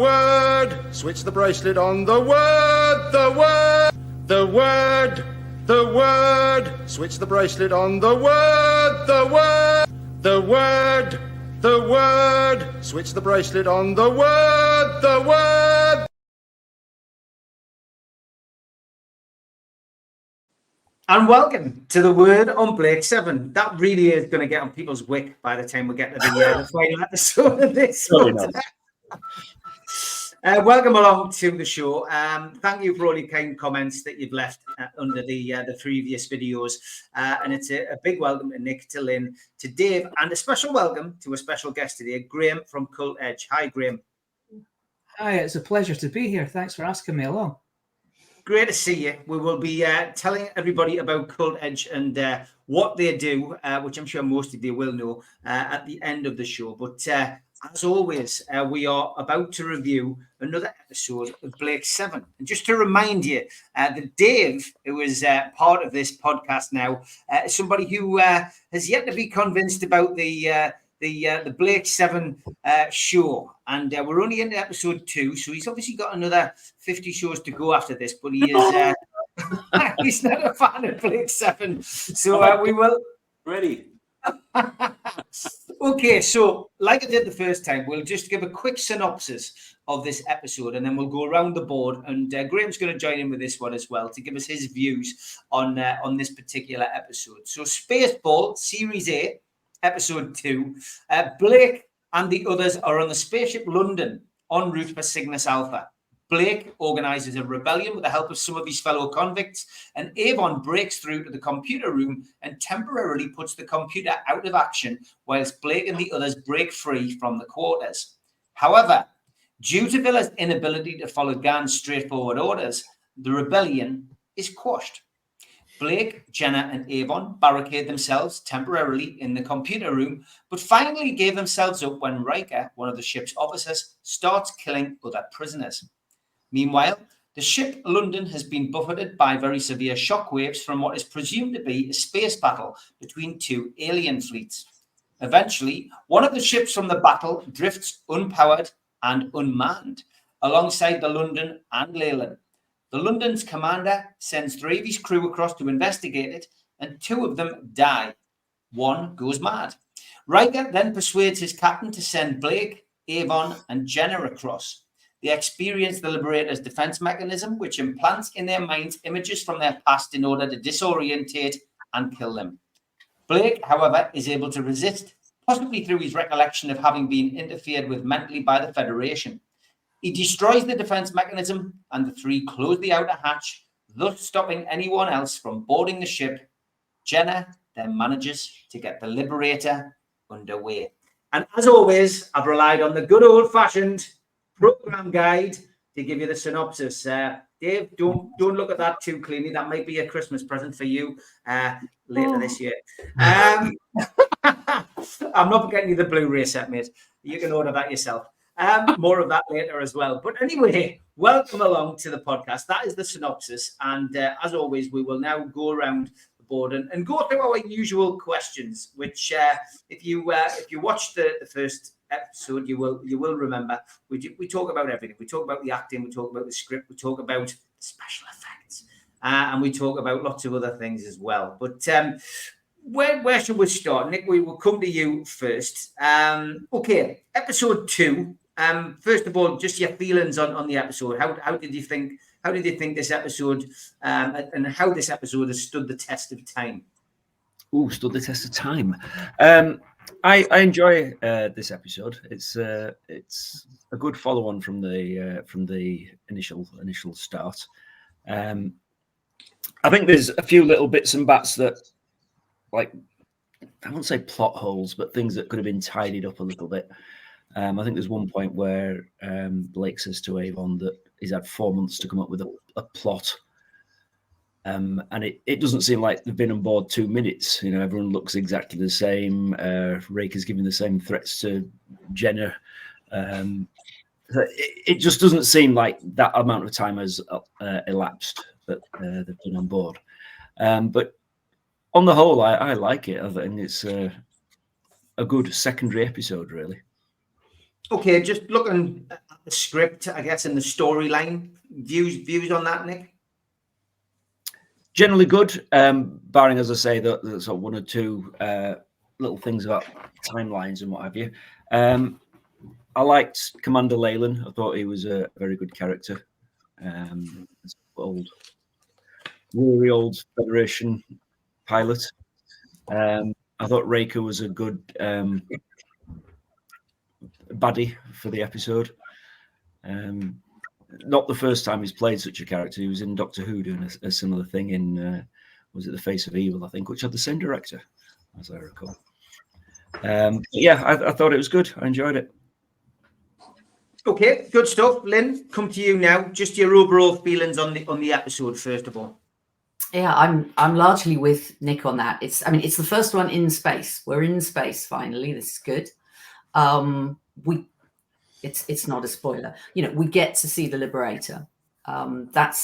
word. Switch the bracelet on the word. The word. The word. The word. Switch the bracelet on the word. The word. The word. The word. Switch the bracelet on the word. The word. And welcome to the word on Blake 7. That really is going to get on people's wick by the time we get to the final episode of this. Welcome along to the show. Thank you for all your kind comments that you've left under the previous videos. And it's a big welcome to Nick, to Lynn, to Dave, and a special welcome to a special guest today, Grahame from Cult Edge. Hi, Grahame. Hi, it's a pleasure to be here. Thanks for asking me along. Great to see you. We will be telling everybody about Cult Edge and what they do, which I'm sure most of you will know at the end of the show. But as always, we are about to review another episode of Blake 7. And just to remind you that Dave, who is part of this podcast now, is somebody who has yet to be convinced about the Blake 7 show, and we're only in episode 2, so he's obviously got another 50 shows to go after this, but he is he's not a fan of Blake 7, so we will ready. Okay, so like I did the first time, we'll just give a quick synopsis of this episode, and then we'll go around the board, and Grahame's going to join in with this one as well to give us his views on this particular episode. So Spaceball Series 8, Episode 2, Blake and the others are on the spaceship London en route for Cygnus Alpha. Blake organises a rebellion with the help of some of his fellow convicts, and Avon breaks through to the computer room and temporarily puts the computer out of action whilst Blake and the others break free from the quarters. However, due to Villa's inability to follow Gan's straightforward orders, the rebellion is quashed. Blake, Jenna, and Avon barricade themselves temporarily in the computer room, but finally gave themselves up when Riker, one of the ship's officers, starts killing other prisoners. Meanwhile, the ship London has been buffeted by very severe shockwaves from what is presumed to be a space battle between two alien fleets. Eventually, one of the ships from the battle drifts unpowered and unmanned alongside the London and Leyland. The London's commander sends 3 of his crew across to investigate it, and 2 of them die. 1 goes mad. Riker then persuades his captain to send Blake, Avon, and Jenna across. They experience the Liberator's defense mechanism, which implants in their minds images from their past in order to disorientate and kill them. Blake, however, is able to resist, possibly through his recollection of having been interfered with mentally by the Federation. He destroys the defense mechanism, and the 3 close the outer hatch, thus stopping anyone else from boarding the ship. Jenna then manages to get the Liberator underway. And as always, I've relied on the good old-fashioned program guide to give you the synopsis. Dave, don't look at that too cleanly. That might be a Christmas present for you later this year. I'm not getting you the Blu-ray set, mate. You can order that yourself. More of that later as well. But anyway, welcome along to the podcast. That is the synopsis. And as always, we will now go around the board and go through our usual questions, which if you watched the first episode, you will remember. We talk about everything. We talk about the acting. We talk about the script. We talk about special effects. And we talk about lots of other things as well. But where should we start? Nick, we will come to you first. Okay, episode 2. First of all, just your feelings on the episode. How did you think? How did you think this episode and how this episode has stood the test of time? Oh, stood the test of time. I enjoy this episode. It's a good follow-on from the initial start. I think there's a few little bits and bats that, like, I won't say plot holes, but things that could have been tidied up a little bit. I think there's one point where Blake says to Avon that he's had 4 months to come up with a plot. And it doesn't seem like they've been on board 2 minutes. You know, everyone looks exactly the same. Raker's giving the same threats to Jenna. It just doesn't seem like that amount of time has elapsed that they've been on board. But on the whole, I like it. I think it's a good secondary episode, really. Okay, just looking at the script, I guess, and the storyline, views on that, Nick? Generally good, barring, as I say, the sort of one or two little things about timelines and what have you. I liked Commander Leyland. I thought he was a very good character. Weary old Federation pilot. I thought Raker was a good baddie for the episode. Not the first time he's played such a character. He was in Doctor Who doing a similar thing in, was it The Face of Evil, I think, which had the same director, as I recall. Yeah, I thought it was good. I enjoyed it. Okay, good stuff. Lynn, come to you now. Just your overall feelings on the episode, first of all. Yeah, I'm largely with Nick on that. It's the first one in space. We're in space finally. This is good. It's not a spoiler. You know, we get to see the Liberator. That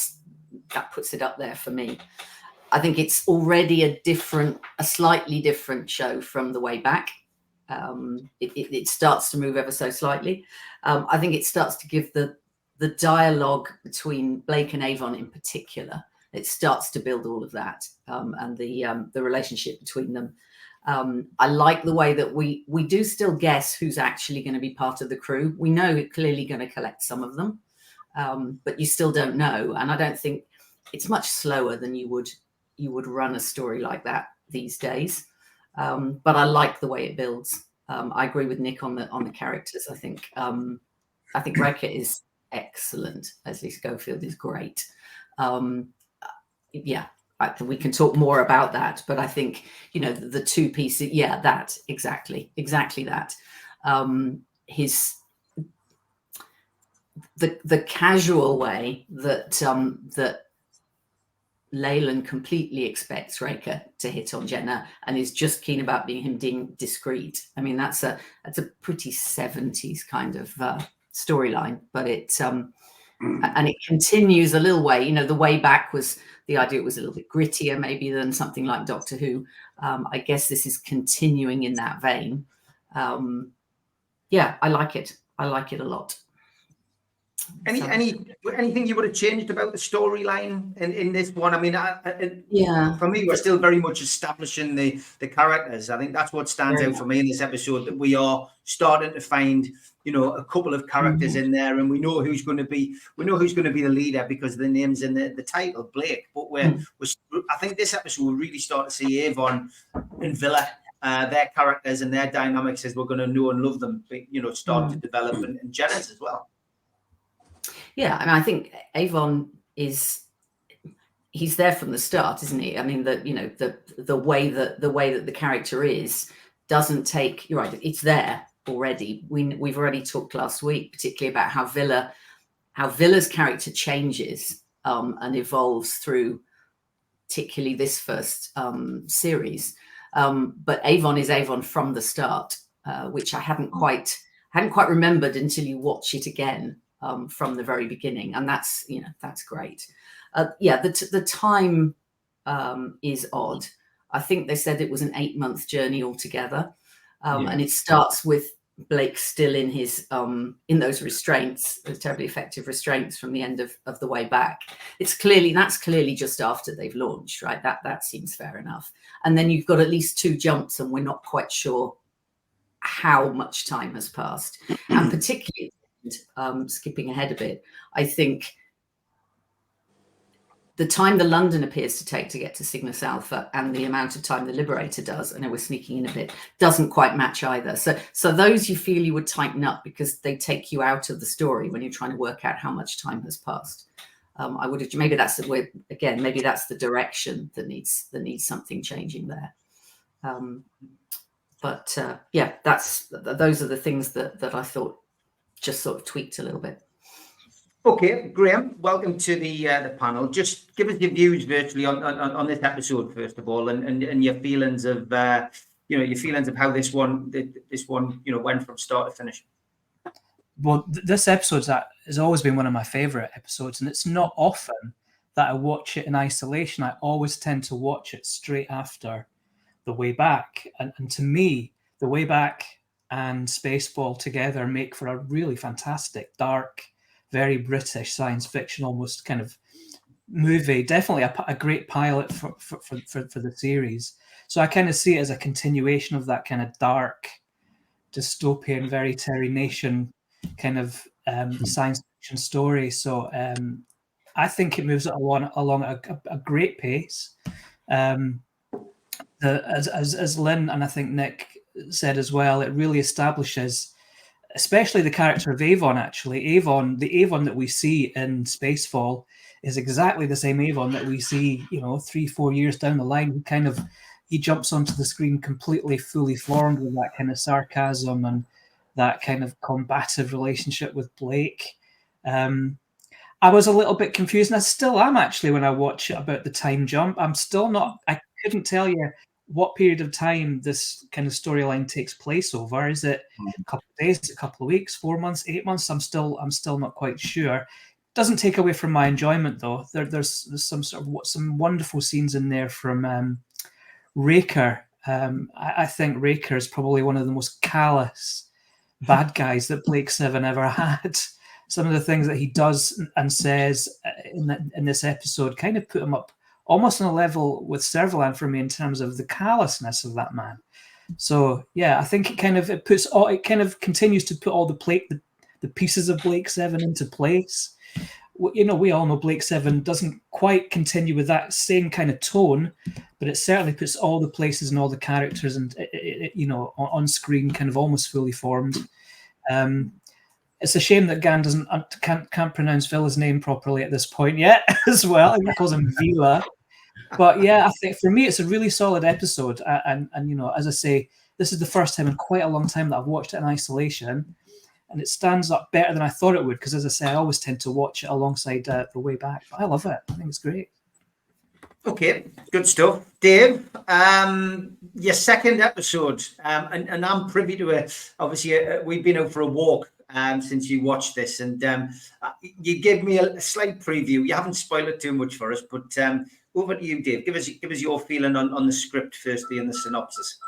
puts it up there for me. I think it's already a slightly different show from The Way Back. It starts to move ever so slightly. I think it starts to give the dialogue between Blake and Avon in particular. It starts to build all of that, and the relationship between them. I like the way that we do still guess who's actually going to be part of the crew. We know we're clearly going to collect some of them, but you still don't know. And I don't think it's much slower than you would run a story like that these days. But I like the way it builds. I agree with Nick on the characters. I think Wrecker is excellent. Leslie Schofield is great. Yeah, we can talk more about that, but I think, you know, the two pieces. Yeah, that exactly that. The casual way that Leyland completely expects Raker to hit on Jenna and is just keen about being discreet. I mean, that's a pretty 70s kind of storyline, but and it continues a little way. You know, The Way Back was the idea; it was a little bit grittier maybe than something like Doctor Who. I guess this is continuing in that vein. Yeah, I like it. I like it a lot. Anything you would have changed about the storyline in this one? I mean, yeah, for me, we're still very much establishing the characters. I think that's what stands out for me in this episode, that we are starting to find, you know, a couple of characters in there, and we know who's going to be the leader because the name's in the title, Blake. But I think this episode will really start to see Avon and Villa, their characters and their dynamics as we're going to know and love them, you know, start to develop, and Jenna's as well. Yeah, I mean, I think Avon he's there from the start, isn't he? I mean, the way that the character is doesn't take. You're right; it's there already. We've already talked last week, particularly about how Villa's character changes and evolves through, particularly this first series. But Avon is Avon from the start, which I hadn't quite remembered until you watch it again. From the very beginning, and that's great. The time is odd. I think they said it was an 8-month journey altogether, and it starts with Blake still in his in those restraints, those terribly effective restraints from the end of The Way Back. That's clearly just after they've launched, right? That seems fair enough. And then you've got at least 2 jumps, and we're not quite sure how much time has passed, and particularly. Skipping ahead a bit, I think the time the London appears to take to get to Cygnus Alpha and the amount of time the Liberator does, I know we're sneaking in a bit, doesn't quite match either. So those you feel you would tighten up because they take you out of the story when you're trying to work out how much time has passed. I would have, maybe that's the way, again, maybe that's the direction that needs something changing there. Yeah, those are the things that I thought just sort of tweaked a little bit. Okay, Grahame, welcome to the panel. Just give us your views virtually on this episode first of all, and your feelings of how this one went from start to finish. Well, this episode has always been one of my favorite episodes, and it's not often that I watch it in isolation. I always tend to watch it straight after The Way Back, and to me, The Way Back and Spaceball together make for a really fantastic, dark, very British science fiction almost kind of movie. Definitely a great pilot for the series. So I kind of see it as a continuation of that kind of dark, dystopian, very Terry Nation kind of science fiction story. So I think it moves it along a great pace. As Lynn and I think Nick said as well, it really establishes, especially the character of Avon. Actually, the Avon that we see in Spacefall is exactly the same Avon that we see, 3-4 years down the line. He jumps onto the screen completely, fully formed with that kind of sarcasm and that kind of combative relationship with Blake. I was a little bit confused, and I still am actually when I watch it, about the time jump. I'm still not. I couldn't tell you what period of time this kind of storyline takes place over. Is it a couple of days, a couple of weeks, 4 months, 8 months? I'm still not quite sure. Doesn't take away from my enjoyment though. There's some wonderful scenes in there from Raker. I think Raker is probably one of the most callous bad guys that Blake Seven ever had. Some of the things that he does and says in this episode kind of put him up almost on a level with Servalan for me in terms of the callousness of that man. So yeah, I think it kind of continues to put all the pieces of Blake Seven into place. We all know Blake Seven doesn't quite continue with that same kind of tone, but it certainly puts all the places and all the characters and on screen kind of almost fully formed. It's a shame that Gan can't pronounce Villa's name properly at this point yet as well. I think he calls him Vila. But yeah, I think for me it's a really solid episode. And as I say, this is the first time in quite a long time that I've watched it in isolation. And it stands up better than I thought it would, because as I say, I always tend to watch it alongside The Way Back. But I love it. I think it's great. Okay, good stuff. Dave, your second episode, and I'm privy to it. Obviously, we've been out for a walk since you watched this, and you gave me a slight preview. You haven't spoiled it too much for us, but over to you, Dave. Give us your feeling on the script firstly and the synopsis.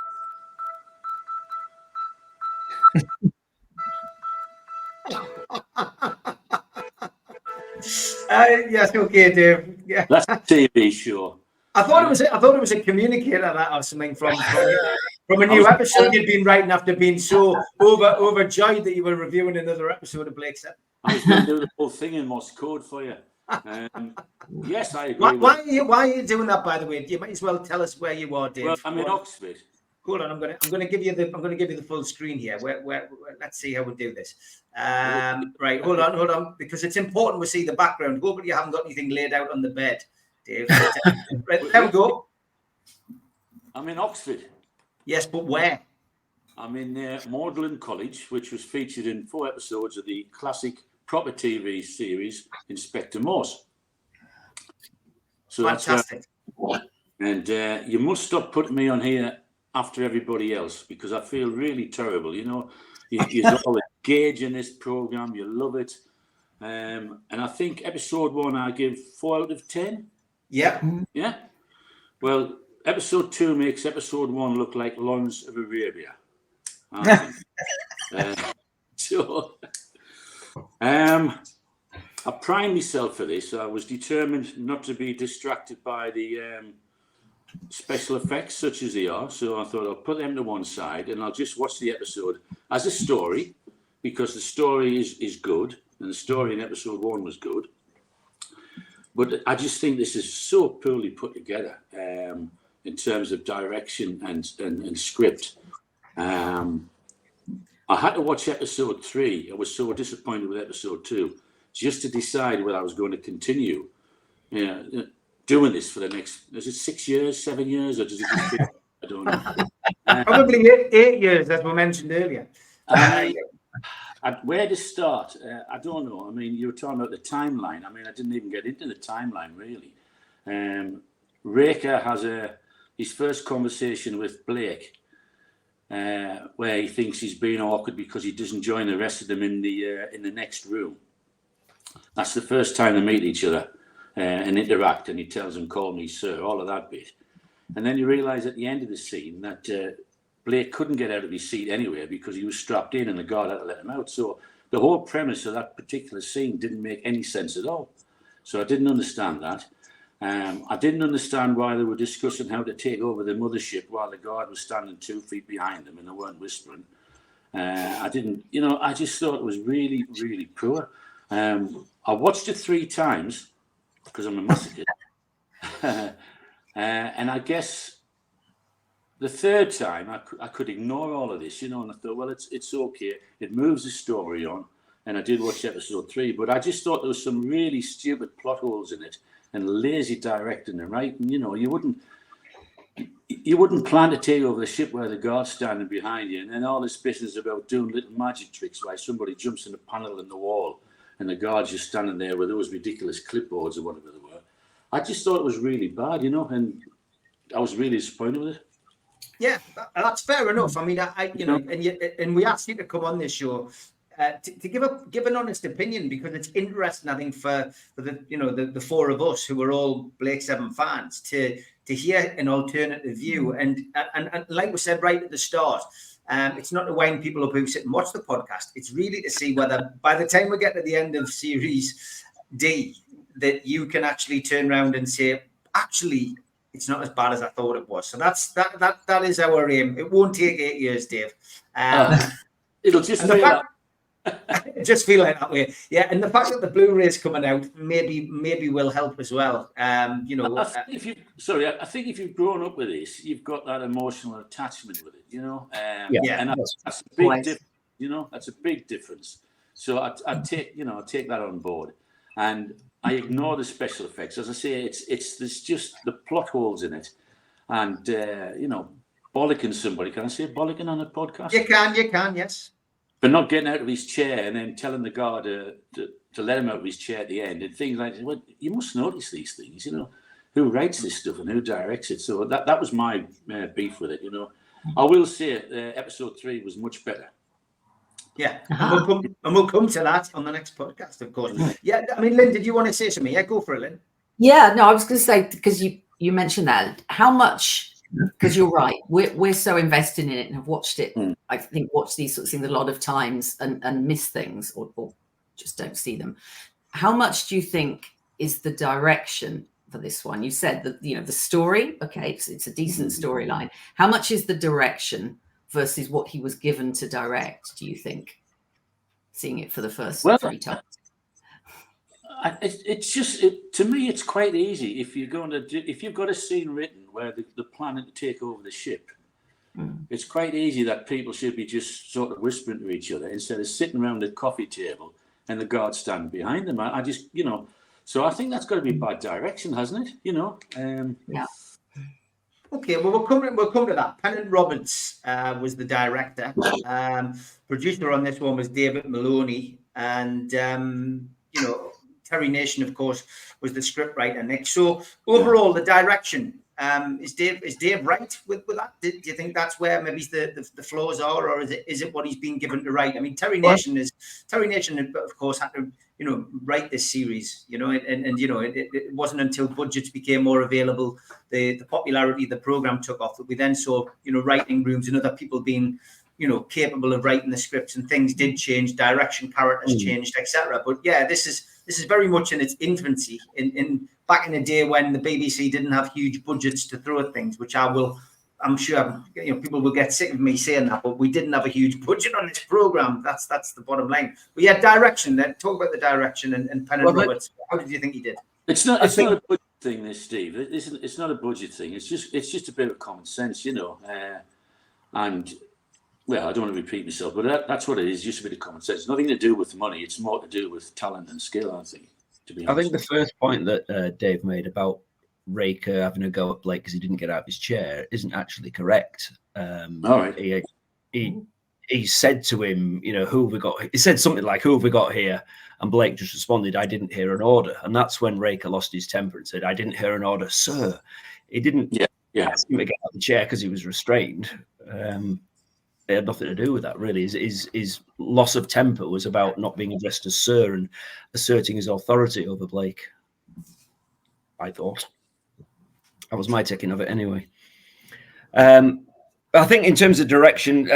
Yes, okay, Dave. Yeah. That's a TV show. I thought it was a communicator that or something from a new episode you'd been writing after being so overjoyed that you were reviewing another episode of Blake Seven. I was going to do the whole thing in Morse code for you. Yes, I agree. Why are you doing that, by the way? You might as well tell us where you are, Dave. Well, I'm in Oxford. Hold on, I'm going to give you the full screen here. Where let's see how we do this. Right, hold on, because it's important we see the background. Hopefully, you haven't got anything laid out on the bed, Dave. Right, there we go. I'm in Oxford. Yes, but where? I'm in Magdalen College, which was featured in 4 episodes of the classic proper TV series Inspector Morse. So fantastic. And you must stop putting me on here after everybody else, because I feel really terrible. You're all engaged in this program. You love it. And I think episode 1, I give 4 out of 10. Yeah. Yeah. Well, episode 2 makes episode 1 look like Lawrence of Arabia. I primed myself for this. I was determined not to be distracted by the special effects, such as they are. So I thought I'll put them to one side and I'll just watch the episode as a story, because the story is good, and the story in episode 1 was good. But I just think this is so poorly put together in terms of direction and script. I had to watch episode 3. I was so disappointed with episode 2, just to decide whether I was going to continue doing this for the next, is it 6 years, 7 years, or does it just I don't know. Probably 8 years, as we mentioned earlier. Where to start? I don't know. I mean, you were talking about the timeline. I mean, I didn't even get into the timeline, really. Raker has his first conversation with Blake, where he thinks he's being awkward because he doesn't join the rest of them in the next room. That's the first time they meet each other and interact, and he tells him, "Call me sir," all of that bit. And then you realise at the end of the scene that Blake couldn't get out of his seat anyway because he was strapped in and the guard had to let him out. So the whole premise of that particular scene didn't make any sense at all. So I didn't understand that. I didn't understand why they were discussing how to take over the mothership while the guard was standing 2 feet behind them and they weren't whispering. I just thought it was really, really poor. I watched it 3 times because I'm a masochist. And I guess the third time I could ignore all of this, and I thought, well, it's okay. It moves the story on. And I did watch episode 3, but I just thought there was some really stupid plot holes in it and lazy directing and writing. You wouldn't plan to take over the ship where the guard's standing behind you, and then all this business about doing little magic tricks like somebody jumps in a panel in the wall and the guard's just standing there with those ridiculous clipboards or whatever they were. I just thought it was really bad, and I was really disappointed with it. Yeah, that's fair enough. I mean, and we asked you to come on this show to give an honest opinion, because it's interesting, I think, for the 4 of us who are all Blake 7 fans to hear an alternative view. And like we said right at the start, it's not to wind people up who sit and watch the podcast. It's really to see whether by the time we get to the end of series D, that you can actually turn around and say, actually, it's not as bad as I thought it was. So that is our aim. It won't take 8 years, Dave. It'll just feel like just feel like that way. Yeah, and the fact that the Blu-ray's coming out maybe will help as well. I think if you've grown up with this, you've got that emotional attachment with it, and that's a big difference. That's a big difference. So I take that on board, and I ignore the special effects. As I say, there's just the plot holes in it, and bollocking somebody. Can I say bollocking on a podcast? You can, yes. But not getting out of his chair and then telling the guard to let him out of his chair at the end and things like that. Well, you must notice these things, who writes this stuff and who directs it. So that was my beef with it, I will say episode 3 was much better. Yeah, and we'll come to that on the next podcast, of course. Yeah, I mean, Lynn, did you want to say something? Yeah, go for it, Lynn. Yeah, no, I was going to say, because you mentioned that, how much, because you're right, we're so invested in it and have watched it, I think, watched these sorts of things a lot of times and miss things or just don't see them. How much do you think is the direction for this one? You said that, the story, okay, it's a decent storyline. How much is the direction versus what he was given to direct, do you think, seeing it for the first 3 times? To me, it's quite easy if you've got a scene written where they're planning to take over the ship. It's quite easy that people should be just sort of whispering to each other instead of sitting around the coffee table and the guard standing behind them. I just, so I think that's got to be bad direction, hasn't it? Yeah. Okay, well, we'll come to that. Pennant Roberts was the director. Producer on this one was David Maloney, and Terry Nation, of course, was the script writer. Nick. So overall, the direction is Dave right with that? Do you think that's where maybe the flaws are, or is it what he's been given to write? I mean, Terry Nation, of course, had to write this series, and it wasn't until budgets became more available, the popularity of the program took off, that we then saw writing rooms and other people being capable of writing the scripts, and things did change, direction, characters changed, etc. But yeah, this is very much in its infancy in back in the day when the BBC didn't have huge budgets to throw at things, which I'm sure people will get sick of me saying that, but we didn't have a huge budget on this program. That's the bottom line. But yeah, direction. Then talk about the direction and Pennant Roberts. How did you think he did? It's not a budget thing, this, Steve. It's not a budget thing. It's just a bit of common sense, And well, I don't want to repeat myself, but that's what it is. Just a bit of common sense. Nothing to do with money. It's more to do with talent and skill, I think. To be honest. I think the first point that Dave made about Raker having a go at Blake because he didn't get out of his chair isn't actually correct. All right. He said to him, who have we got? He said something like, "Who have we got here?" And Blake just responded, "I didn't hear an order." And that's when Raker lost his temper and said, "I didn't hear an order, sir." He didn't ask him to get out of the chair because he was restrained. It had nothing to do with that, really. His loss of temper was about not being addressed as sir and asserting his authority over Blake. I thought. That was my taking of it anyway. I think in terms of direction,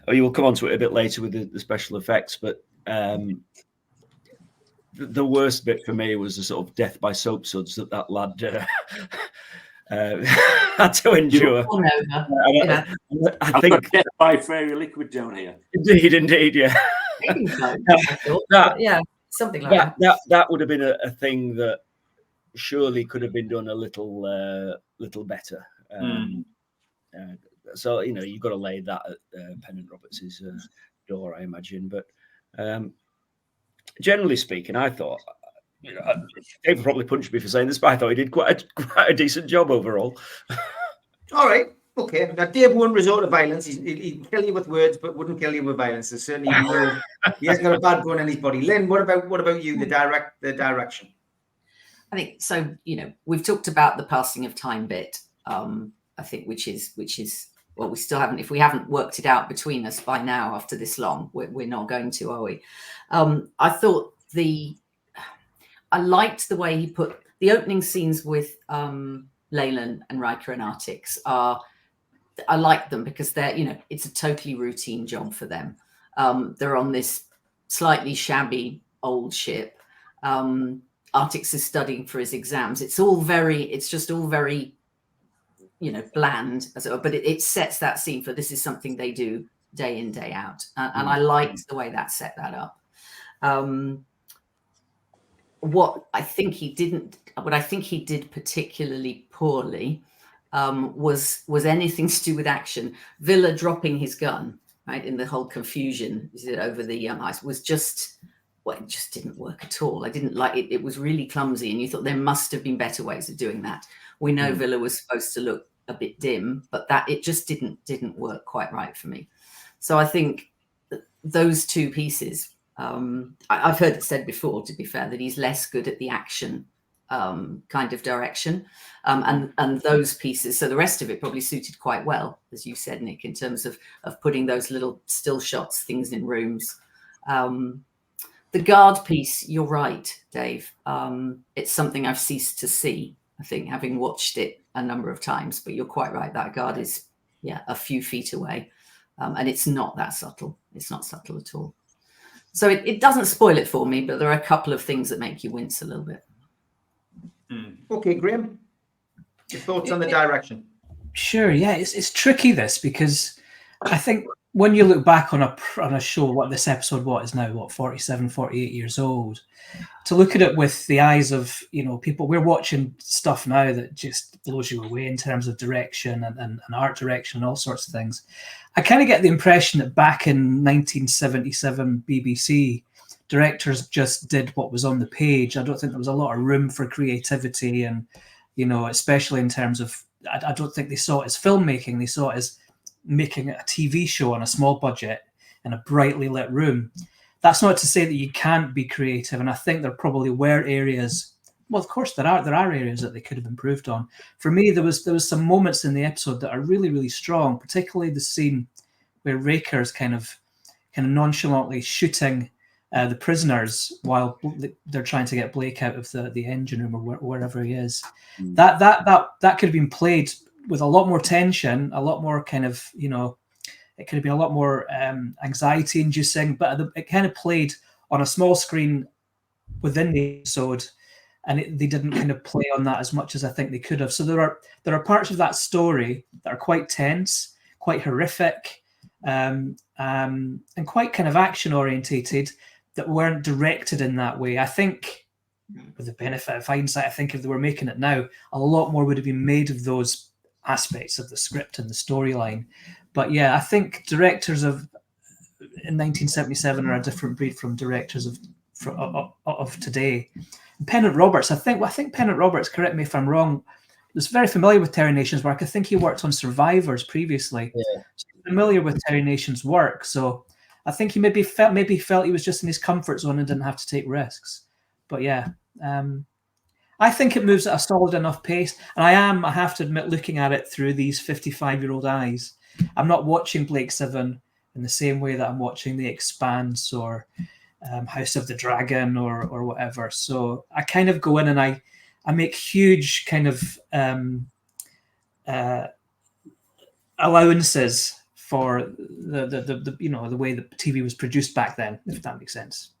you will come on to it a bit later with the special effects, but the worst bit for me was the sort of death by soap suds that lad had to endure. I think death by fairy liquid down here. Indeed, yeah. Maybe so, I thought. Yeah, something like that. That would have been a thing that surely could have been done a little better. So you've got to lay that at Pennant Roberts' door, I imagine. But generally speaking, I thought, Dave would probably punch me for saying this, but I thought he did quite a decent job overall. All right. Okay. Now, Dave won't resort to violence. He'd kill you with words, but wouldn't kill you with violence. So certainly, he hasn't got a bad bone in his body. Lynn, what about you? The direction. I think so. We've talked about the passing of time bit. I think which is well, we still haven't. If we haven't worked it out between us by now, after this long, we're not going to, are we? I thought I liked the way he put the opening scenes with Leyland and Riker and Artix. I like them because they're, it's a totally routine job for them. They're on this slightly shabby old ship. Artix is studying for his exams. It's just all very, bland, but it sets that scene for this is something they do day in, day out. And I liked the way that set that up. What I think he did particularly poorly was anything to do with action. Villa dropping his gun, right, in the whole confusion over the ice was just, it just didn't work at all. I didn't like it. It was really clumsy, and you thought there must have been better ways of doing that. We know Villa was supposed to look a bit dim, but that it just didn't work quite right for me. So I think those two pieces. I've heard it said before, to be fair, that he's less good at the action kind of direction, and those pieces. So the rest of it probably suited quite well, as you said, Nick, in terms of putting those little still shots, things in rooms. The guard piece, you're right, Dave. It's something I've ceased to see, I think, having watched it a number of times. But you're quite right. That guard is, a few feet away, and it's not that subtle. It's not subtle at all. So it doesn't spoil it for me, but there are a couple of things that make you wince a little bit. Okay, Grahame, your thoughts on the direction? Sure, yeah, it's tricky this, because I think when you look back on a show, what this episode is now, 47, 48 years old, to look at it with the eyes of, people, we're watching stuff now that just blows you away in terms of direction and art direction and all sorts of things. I kind of get the impression that back in 1977 BBC, directors just did what was on the page. I don't think there was a lot of room for creativity, and, especially in terms of, I don't think they saw it as filmmaking. They saw it as making a TV show on a small budget in a brightly lit room. That's not to say that you can't be creative, and I think there probably were areas. Well, of course, there are areas that they could have improved on. For me, there was some moments in the episode that are really, really strong, particularly the scene where Raker's kind of nonchalantly shooting the prisoners while they're trying to get Blake out of the engine room or wherever he is. That could have been played with a lot more tension, a lot more kind of, it could have been a lot more anxiety inducing, but it kind of played on a small screen within the episode, and they didn't kind of play on that as much as I think they could have. So there are parts of that story that are quite tense, quite horrific, and quite kind of action orientated, that weren't directed in that way. I think, with the benefit of hindsight, I think if they were making it now, a lot more would have been made of those aspects of the script and the storyline. But yeah, I think directors in 1977 are a different breed from directors of today. Pennant Roberts, I think Pennant Roberts, correct me if I'm wrong, was very familiar with Terry Nation's work. I think he worked on Survivors previously. Yeah. So familiar with Terry Nation's work. So I think he maybe felt he was just in his comfort zone and didn't have to take risks. But yeah, I think it moves at a solid enough pace. And I have to admit, looking at it through these 55-year-old eyes, I'm not watching Blake Seven in the same way that I'm watching The Expanse or House of the Dragon or whatever. So I kind of go in and I make huge kind of allowances for the you know, the way that TV was produced back then, if that makes sense.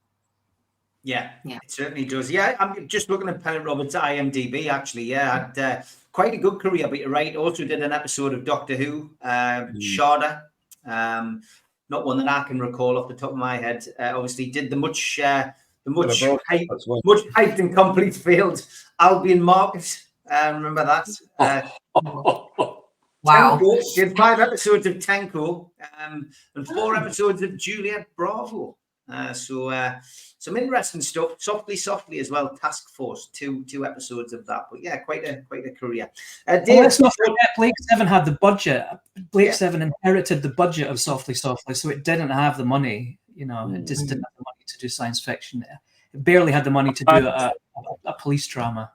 Yeah, Yeah. it certainly does. Yeah, I'm just looking at Pennant Roberts' IMDb, actually. Yeah, had quite a good career, but you're right. Also did an episode of Doctor Who, Sharda. Not one that I can recall off the top of my head. Obviously, did the much hyped and complete failed Albion Market. Remember that? Wow. Tenko, did 5 episodes of Tenko and 4 episodes of Juliet Bravo. So some interesting stuff. Softly as well. Task Force, two episodes of that. But yeah, quite a career. Dave, Well, let's not forget Blake Seven had the budget. Blake Seven inherited the budget of Softly, so it didn't have the money. You know, it just didn't have the money to do science fiction. It barely had the money to do a police drama.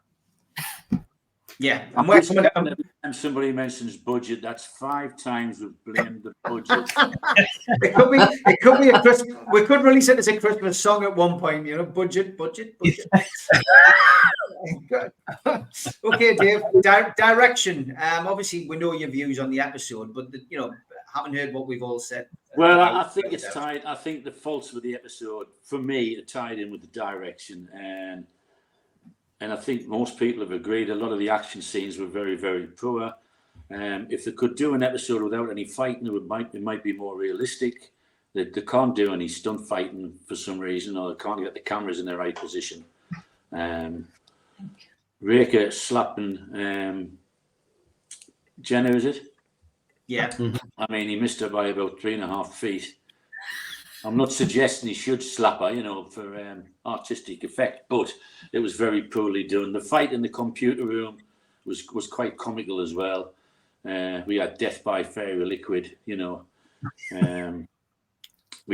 Yeah, and somebody mentions budget, that's 5 times we've blamed the budget. it could be a Christmas. We could release it as a Christmas song at one point. You know, budget. Okay, Dave. Direction. Obviously, we know your views on the episode, but haven't heard what we've all said. Well, I think it's tied. I think the faults with the episode, for me, are tied in with the direction, and I think most people have agreed. A lot of the action scenes were very, very poor. If they could do an episode without any fighting, it might be more realistic. They can't do any stunt fighting for some reason, or they can't get the cameras in the right position. Raker slapping Jenna, is it? Yeah. I mean, he missed her by about 3.5 feet. I'm not suggesting he should slap her, for artistic effect, but it was very poorly done. The fight in the computer room was quite comical as well. We had death by fairy liquid, we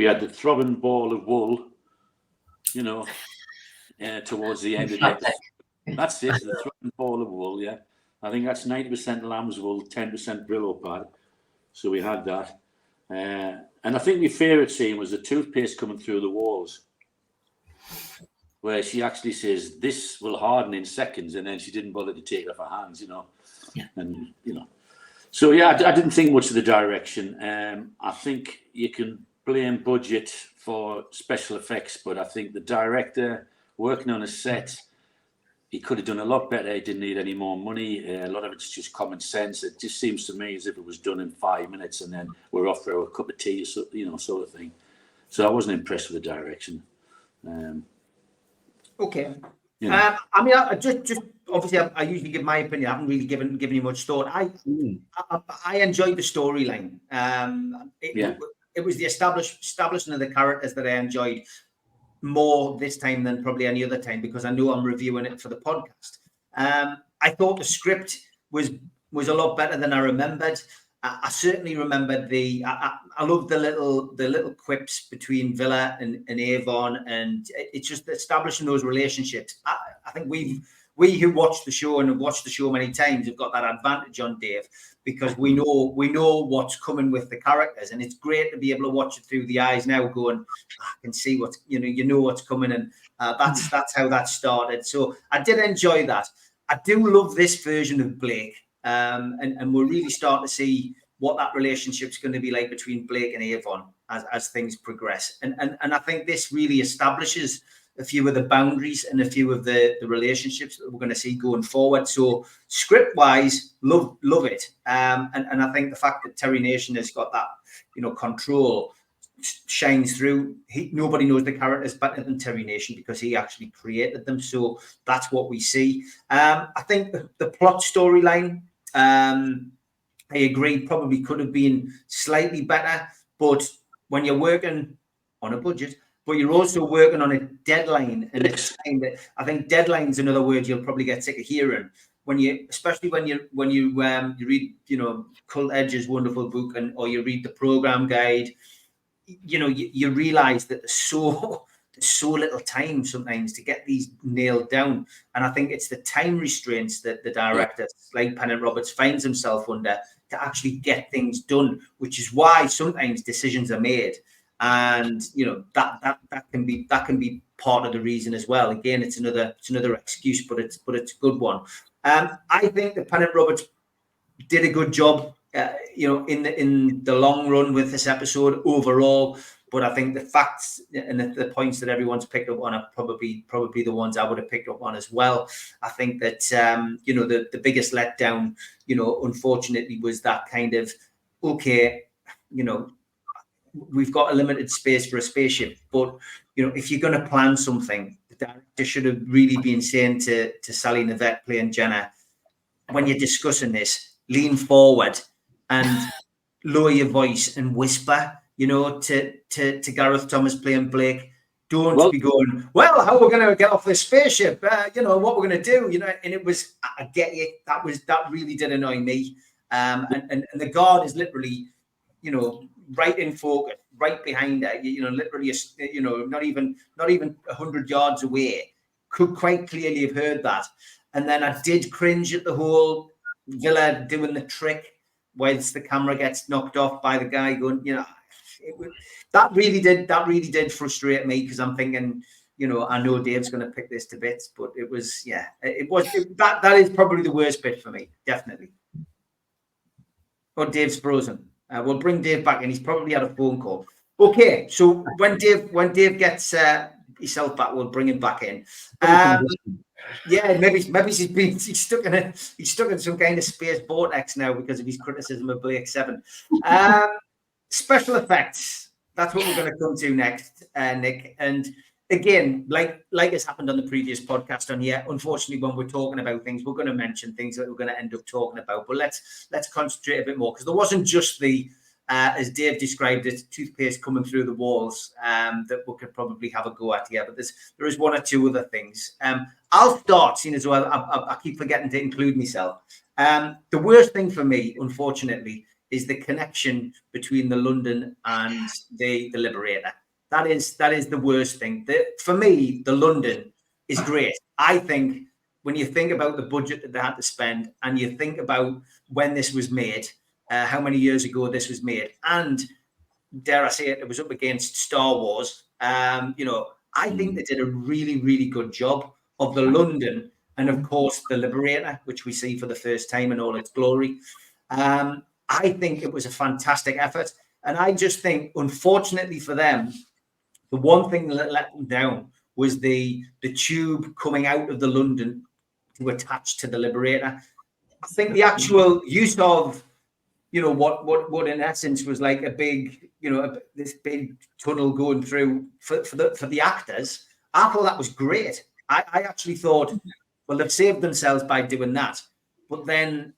had the throbbing ball of wool, towards the end of the episode. That's it, the throbbing ball of wool, yeah. I think that's 90% lamb's wool, 10% Brillo pad. So we had that. And I think my favourite scene was the toothpaste coming through the walls, where she actually says, "This will harden in seconds," and then she didn't bother to take it off her hands, Yeah. And so yeah, I didn't think much of the direction. I think you can blame budget for special effects, but I think the director working on a set, he could have done a lot better. He didn't need any more money. A lot of it's just common sense. It just seems to me as if it was done in 5 minutes and then we're off for a cup of tea, sort of thing. So I wasn't impressed with the direction. Okay. I mean, I just obviously, I usually give my opinion. I haven't really given you much thought. I enjoyed the storyline. It was the establishment of the characters that I enjoyed more this time than probably any other time, because I know I'm reviewing it for the podcast. I thought the script was a lot better than I remembered. I certainly remembered I love the little quips between Villa and Avon, and it's just establishing those relationships. I think we who watch the show and have watched the show many times have got that advantage on Dave, because we know what's coming with the characters, and it's great to be able to watch it through the eyes now, going, I can see what's what's coming, and that's how that started. So I did enjoy that. I do love this version of Blake, and we're really starting to see what that relationship's going to be like between Blake and Avon as things progress, and I think this really establishes a few of the boundaries and a few of the relationships that we're going to see going forward. So script wise, love it. And I think the fact that Terry Nation has got that, control shines through. Nobody knows the characters better than Terry Nation, because he actually created them. So that's what we see. I think the plot storyline, I agree, probably could have been slightly better, but when you're working on a budget, but you're also working on a deadline, and it's time that I think deadline's another word you'll probably get sick of hearing especially when you read Cult Edge's wonderful book, or you read the program guide. You realize that there's so little time sometimes to get these nailed down, and I think it's the time restraints that the director, like Pennant Roberts, finds himself under to actually get things done, which is why sometimes decisions are made. And that can be part of the reason as well. Again, it's another excuse, but it's a good one. I think that Pennant Roberts did a good job in the long run with this episode overall. But I think the facts and the points that everyone's picked up on are probably the ones I would have picked up on as well. I think that the biggest letdown, unfortunately, was that kind of, okay, we've got a limited space for a spaceship, but if you're going to plan something, the director should have really been saying to Sally Nivette playing Jenna, when you're discussing this, lean forward and lower your voice and whisper, to Gareth Thomas playing Blake. Don't be going, well, how are we going to get off this spaceship? What we're going to do, and it was, I get you. That really did annoy me. And the guard is literally, right in focus, right behind her, literally, not even 100 yards away. Could quite clearly have heard that. And then I did cringe at the whole Villa doing the trick whilst the camera gets knocked off by the guy going, that really did frustrate me, because I'm thinking, I know Dave's going to pick this to bits, but it was, that is probably the worst bit for me, definitely. Oh, Dave's frozen. We'll bring Dave back in. He's probably had a phone call. Okay, so when Dave gets himself back, we'll bring him back in. Maybe he's stuck in some kind of space vortex now because of his criticism of Blake 7. Special effects. That's what we're going to come to next, Nick. And again, like has happened on the previous podcast on here, unfortunately, when we're talking about things, we're going to mention things that we're going to end up talking about. But let's concentrate a bit more, because there wasn't just the as Dave described it, toothpaste coming through the walls that we could probably have a go at here. But there is one or two other things. I'll start, seeing as well, I keep forgetting to include myself. The worst thing for me, unfortunately, is the connection between the London and the Liberator. That is the worst thing. For me, the London is great. I think when you think about the budget that they had to spend, and you think about when this was made, how many years ago this was made, and dare I say it was up against Star Wars. I think they did a really, really good job of the London, and of course the Liberator, which we see for the first time in all its glory. I think it was a fantastic effort, and I just think, unfortunately for them, the one thing that let them down was the tube coming out of the London to attach to the Liberator. I think the actual use of what in essence was like a big, this big tunnel going through for the actors. I thought that was great. I actually thought, well, they've saved themselves by doing that. But then,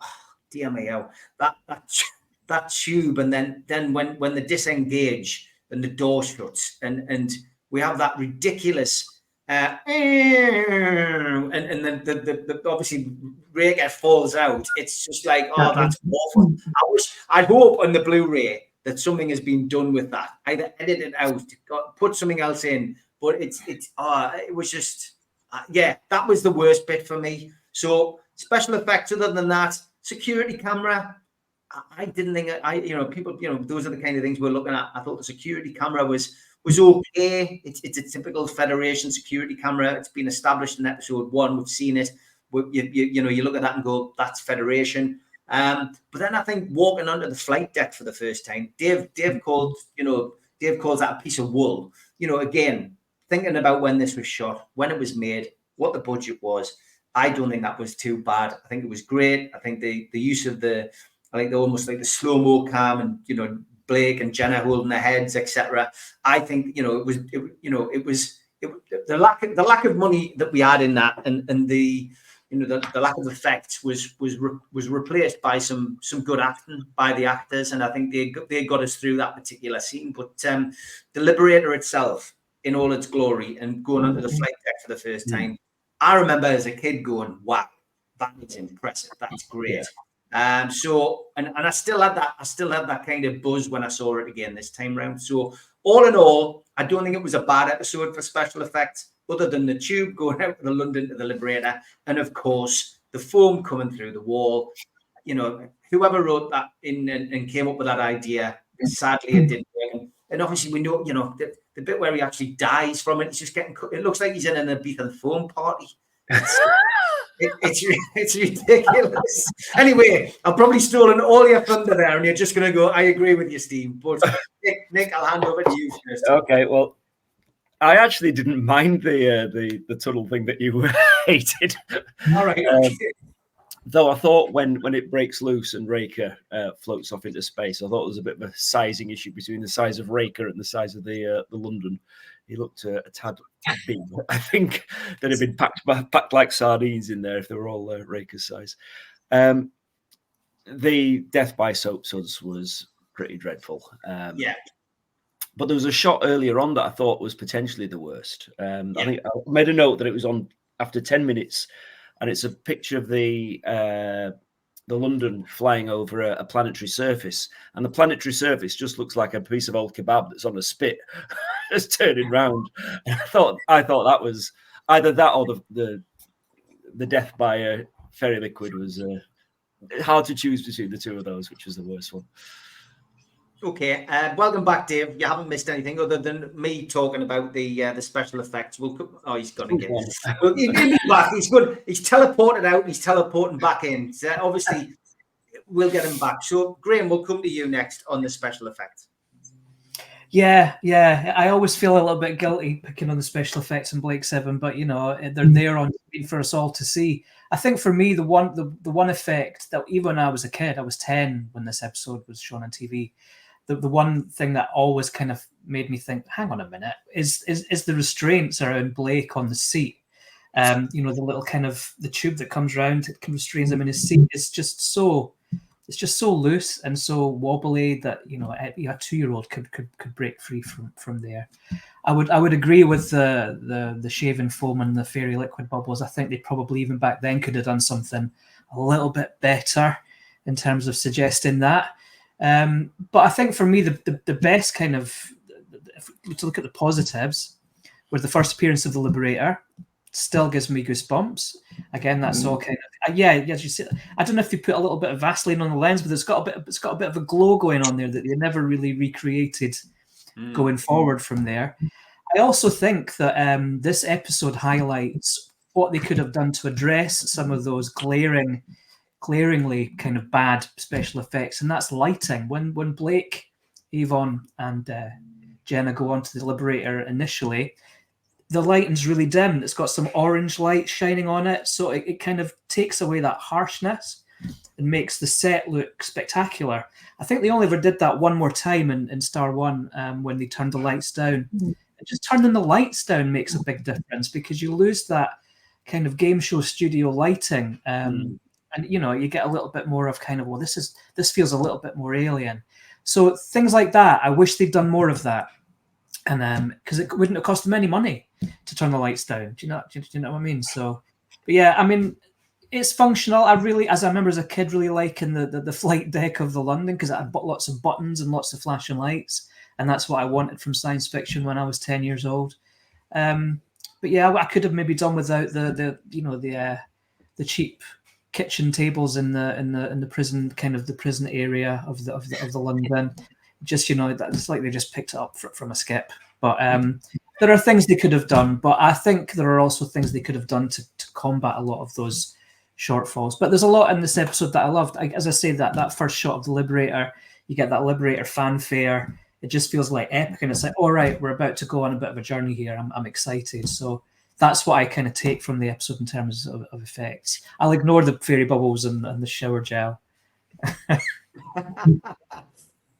dear me, that tube, and then when they disengage and the door shuts, and we have that ridiculous and then the obviously Ray falls out. It's just like, oh, that's awful. I hope on the Blu-ray that something has been done with that. Either edit it out, put something else in. But it was just, that was the worst bit for me. So special effects, other than that, security camera, I didn't think people, those are the kind of things we're looking at. I thought the security camera was okay. It's a typical Federation security camera. It's been established in episode 1. We've seen it. You look at that and go, that's Federation. But then I think walking onto the flight deck for the first time, Dave calls that a piece of wool. Again, thinking about when this was shot, when it was made, what the budget was, I don't think that was too bad. I think it was great. I think the use of almost like the slow-mo cam, and Blake and Jenna holding their heads, etc. I think it was the lack of money that we had in that, and the lack of effects was replaced by some good acting by the actors, and I think they got us through that particular scene. But the Liberator itself, in all its glory, and going onto the flight deck for the first time, I remember as a kid going, "Wow, that is impressive. That's great." And I still had that kind of buzz when I saw it again this time round. So all in all, I don't think it was a bad episode for special effects, other than the tube going out of the London to the Liberator, and of course the foam coming through the wall. Whoever wrote that in and came up with that idea, sadly it didn't work. And obviously we know, the bit where he actually dies from it, it's just it looks like he's in an Ibiza foam party. It's ridiculous. Anyway, I've probably stolen all your thunder there, and you're just going to go, I agree with you, Steve. But Nick, I'll hand over to you first. Okay, well, I actually didn't mind the tunnel thing that you hated. All right. Okay. Though I thought when it breaks loose and Raker floats off into space, I thought there was a bit of a sizing issue between the size of Raker and the size of the London. He looked a tad big. I think they'd have been packed like sardines in there if they were all Raker's size. The death by soap suds was pretty dreadful. Yeah. But there was a shot earlier on that I thought was potentially the worst. I think I made a note that it was on after 10 minutes, and it's a picture of the London flying over a planetary surface, and the planetary surface just looks like a piece of old kebab that's on a spit, just turning round. And I thought that was either that or the death by fairy liquid was hard to choose between the two of those, which was the worst one. Okay, welcome back, Dave. You haven't missed anything other than me talking about the special effects. He's gone again. Well, he'll be back. He's good. He's teleported out. He's teleporting back in. So obviously, we'll get him back. So, Grahame, we'll come to you next on the special effects. Yeah. I always feel a little bit guilty picking on the special effects in Blake 7, but they're there on screen for us all to see. I think for me, the one effect that even when I was a kid, I was 10 when this episode was shown on TV. The one thing that always kind of made me think, hang on a minute, is the restraints around Blake on the seat. The little kind of the tube that comes around, it restrains him in his seat. It's just so loose and so wobbly that a 2-year-old could break free from there. I would agree with the shaving foam and the fairy liquid bubbles. I think they probably even back then could have done something a little bit better in terms of suggesting that. But I think for me the best kind of, to look at the positives, was the first appearance of the Liberator. Still gives me goosebumps. Again, that's all kind of as you say. I don't know if they put a little bit of Vaseline on the lens, but it's got a bit of a glow going on there that they never really recreated going forward from there. I also think that this episode highlights what they could have done to address some of those glaringly kind of bad special effects, and that's lighting. When Blake, Avon, and Jenna go onto the Liberator initially, the lighting's really dim. It's got some orange light shining on it, so it kind of takes away that harshness and makes the set look spectacular. I think they only ever did that one more time in Star One when they turned the lights down. Just turning the lights down makes a big difference because you lose that kind of game show studio lighting. And you get a little bit more of kind of, well, this feels a little bit more alien. So things like that, I wish they'd done more of that. And because it wouldn't have cost them any money to turn the lights down. Do you know what I mean? So, but yeah, I mean, it's functional. I remember as a kid really liking the flight deck of the London because it had lots of buttons and lots of flashing lights, and that's what I wanted from science fiction when I was 10 years old. But yeah, I could have maybe done without the cheap kitchen tables in the prison, kind of the prison area of the London. Just it's like they just picked it up from a skip. But there are things they could have done, but I think there are also things they could have done to combat a lot of those shortfalls. But there's a lot in this episode that I loved. As I say, that first shot of the Liberator, you get that Liberator fanfare. It just feels like epic, and it's like, all right, we're about to go on a bit of a journey here. I'm excited. So that's what I kind of take from the episode in terms of effects. I'll ignore the fairy bubbles and the shower gel.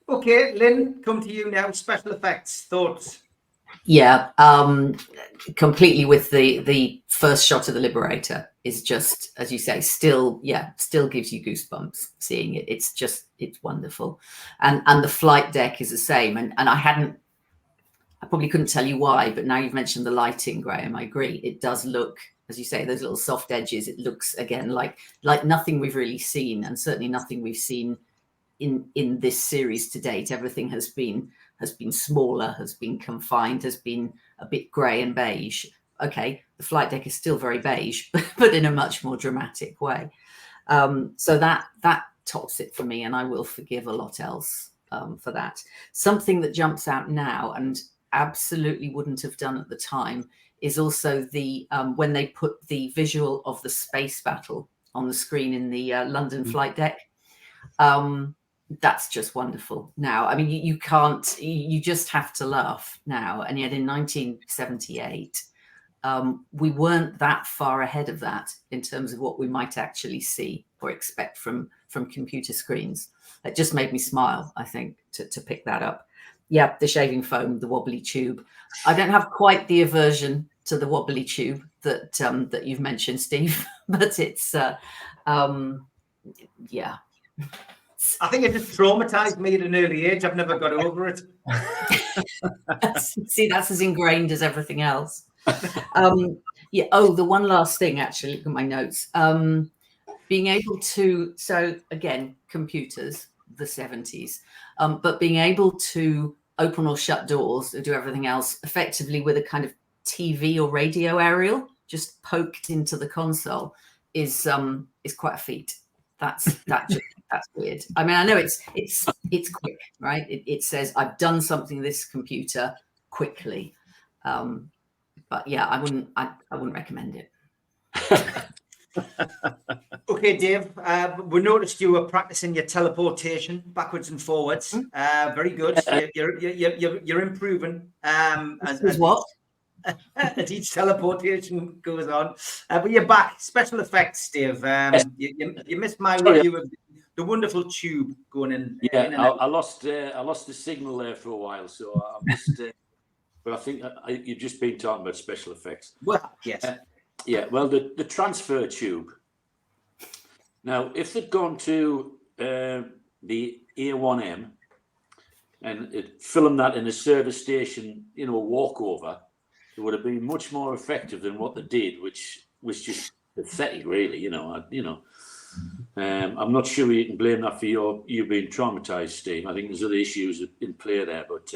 Okay, Lynn, come to you now. Special effects, thoughts? Yeah, completely with the first shot of the Liberator is just, as you say, still gives you goosebumps seeing it. It's wonderful. And the flight deck is the same. And I probably couldn't tell you why, but now you've mentioned the lighting, Grahame, I agree. It does look, as you say, those little soft edges, it looks again like nothing we've really seen, and certainly nothing we've seen in this series to date. Everything has been smaller, has been confined, has been a bit grey and beige. Okay, the flight deck is still very beige, but in a much more dramatic way. So that tops it for me, and I will forgive a lot else for that. Something that jumps out now and absolutely wouldn't have done at the time is also the when they put the visual of the space battle on the screen in the London flight deck. That's just wonderful. Now, I mean, you can't, you just have to laugh now. And yet in 1978, we weren't that far ahead of that in terms of what we might actually see or expect from computer screens. It just made me smile, I think, to pick that up. Yeah, the shaving foam, the wobbly tube. I don't have quite the aversion to the wobbly tube that you've mentioned, Steve, but it's yeah. I think it just traumatized me at an early age. I've never got over it. See, that's as ingrained as everything else. Yeah. Oh, the one last thing, actually, look at my notes. Being able to, so again, computers, the 70s, but being able to open or shut doors or do everything else effectively with a kind of TV or radio aerial just poked into the console is quite a feat. That's weird. I mean, I know it's quick, right? It says I've done something this computer quickly, but yeah, I wouldn't recommend it. Okay, Dave. We noticed you were practicing your teleportation backwards and forwards. Very good. You're improving. As what? As each teleportation goes on, but you're back. Special effects, Dave. You missed my review of the wonderful tube going in. Yeah, in and out. I lost the signal there for a while, so I missed. But I think you've just been talking about special effects. Well, yes. Yeah. Well, the transfer tube. Now, if they'd gone to the A1M and filmed that in a service station, walkover, it would have been much more effective than what they did, which was just pathetic, really. I'm not sure you can blame that for you being traumatized, Steve. I think there's other issues in play there, but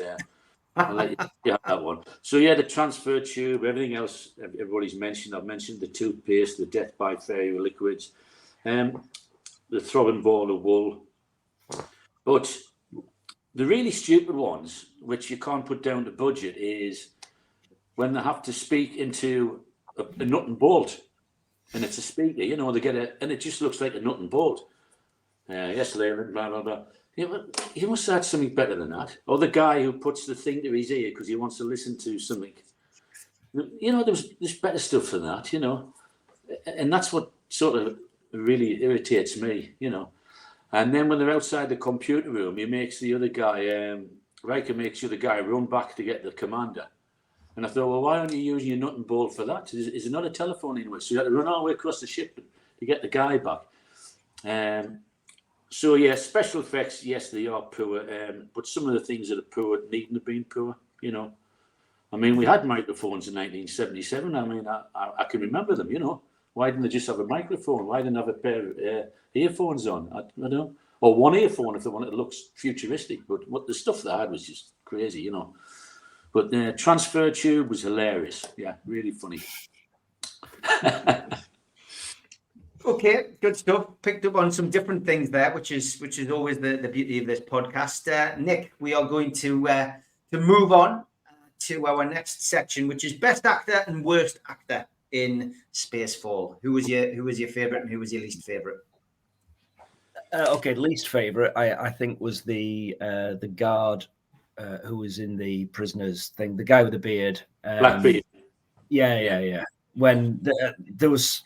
I'll let you have that one. So yeah, the transfer tube, everything else everybody's mentioned. I've mentioned the toothpaste, the death by fairy liquids, the throbbing ball of wool. But the really stupid ones, which you can't put down to budget, is when they have to speak into a nut and bolt, and it's a speaker, they get and it just looks like a nut and bolt. Yes, Leyland, blah, blah, blah. You must have had something better than that. Or the guy who puts the thing to his ear because he wants to listen to something. There's better stuff than that, And that's what sort of really irritates me, And then when they're outside the computer room, he makes the other guy, Riker makes the other guy run back to get the commander. And I thought, well, why aren't you using your nut and bolt for that? Is there not a telephone anywhere? So you had to run all the way across the ship to get the guy back. So, yeah, special effects, yes, they are poor. But some of the things that are poor needn't have been poor, I mean, we had microphones in 1977. I mean, I can remember them, Why didn't they just have a microphone? Why didn't they have a pair of earphones on? I don't know. Or one earphone if they wanted to look futuristic. But what the stuff they had was just crazy, But the transfer tube was hilarious. Yeah, really funny. Okay, good stuff. Picked up on some different things there, which is always the beauty of this podcast. Nick, we are going to move on to our next section, which is best actor and worst actor in Spacefall. Who was your favorite and who was your least favorite? Okay, least favorite, I think, was the guard who was in the prisoners thing, the guy with the beard. Blackbeard. Yeah. When there was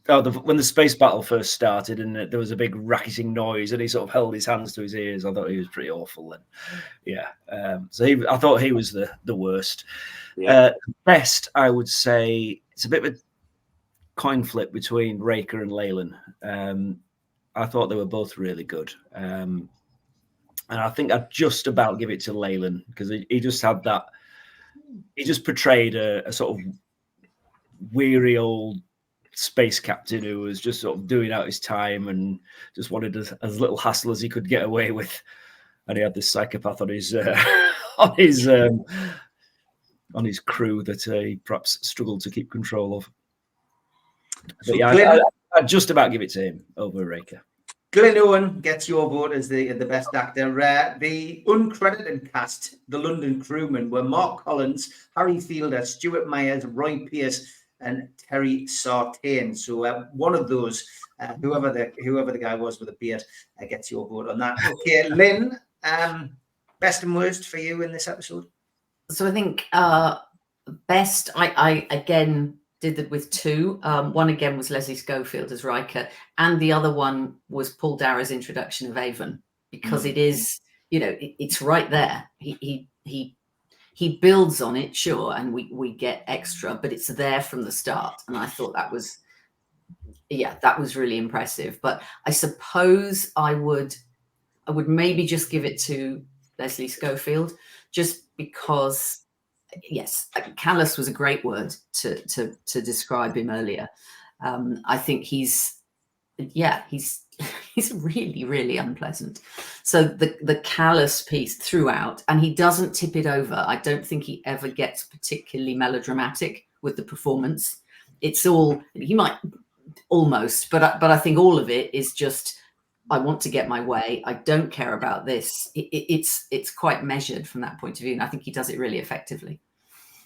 when the space battle first started and there was a big racketing noise and he sort of held his hands to his ears, I thought he was pretty awful then. Yeah. So I thought he was the worst. Yeah. Best, I would say, it's a bit of a coin flip between Raker and Leyland. I thought they were both really good. And I think I'd just about give it to Leyland because he just had that. He just portrayed a sort of weary old space captain who was just sort of doing out his time and just wanted as little hassle as he could get away with. And he had this psychopath on his crew that he perhaps struggled to keep control of. But yeah, I'd just about give it to him over Raker. Glenn Owen gets your vote as the best actor. The uncredited cast, the London crewmen, were Mark Collins, Harry Fielder, Stuart Myers, Roy Pearce, and Terry Sartain. So one of those, whoever the guy was with a beard, gets your vote on that. Okay, Lynn, best and worst for you in this episode? So I think best, I again did that with two. One again was Leslie Schofield as Riker, and the other one was Paul Darrow's introduction of Avon, because it is, it's right there. He builds on it, sure, and we get extra, but it's there from the start. And I thought that was really impressive. But I suppose I would maybe just give it to Leslie Schofield, just because, yes, callous was a great word to describe him earlier. I think he's really, really unpleasant. So the callous piece throughout, and he doesn't tip it over. I don't think he ever gets particularly melodramatic with the performance. It's all, he might almost, but I think all of it is just, I want to get my way. I don't care about this. It's quite measured from that point of view, and I think he does it really effectively.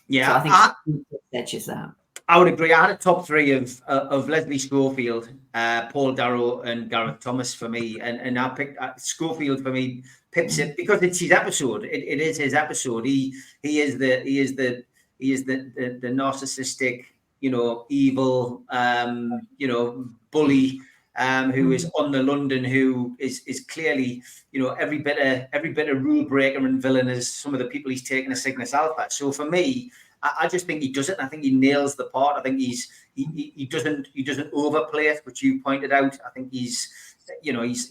Yeah, so I think he edges that. I would agree. I had a top three of Leslie Schofield, Paul Darrow, and Gareth Thomas for me, and I picked Schofield for me. Pips it because it's his episode. It is his episode. He is the narcissistic, evil, bully. Who is on the London, who is clearly, every bit of rule breaker and villain as some of the people he's taken a Cygnus Alpha. So for me, I just think he does it. And I think he nails the part. I think he doesn't overplay it, which you pointed out. I think he's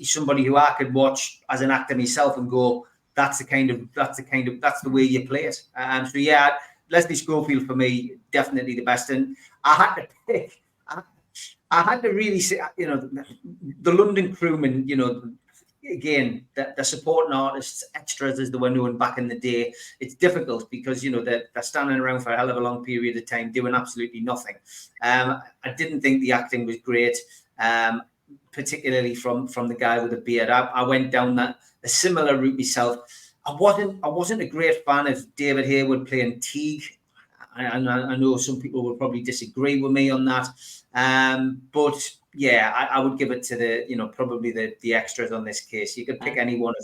somebody who I could watch as an actor myself and go, that's the way you play it. So yeah, Leslie Schofield for me, definitely the best. And I had to pick. I had to really say, the London crewmen, again, the supporting artists, extras as they were known back in the day. It's difficult because, they're standing around for a hell of a long period of time doing absolutely nothing. I didn't think the acting was great, particularly from the guy with the beard. I went down a similar route myself. I wasn't a great fan of David Harewood playing Teague. I know some people will probably disagree with me on that. But yeah, I would give it to probably the extras on this case. You could pick any one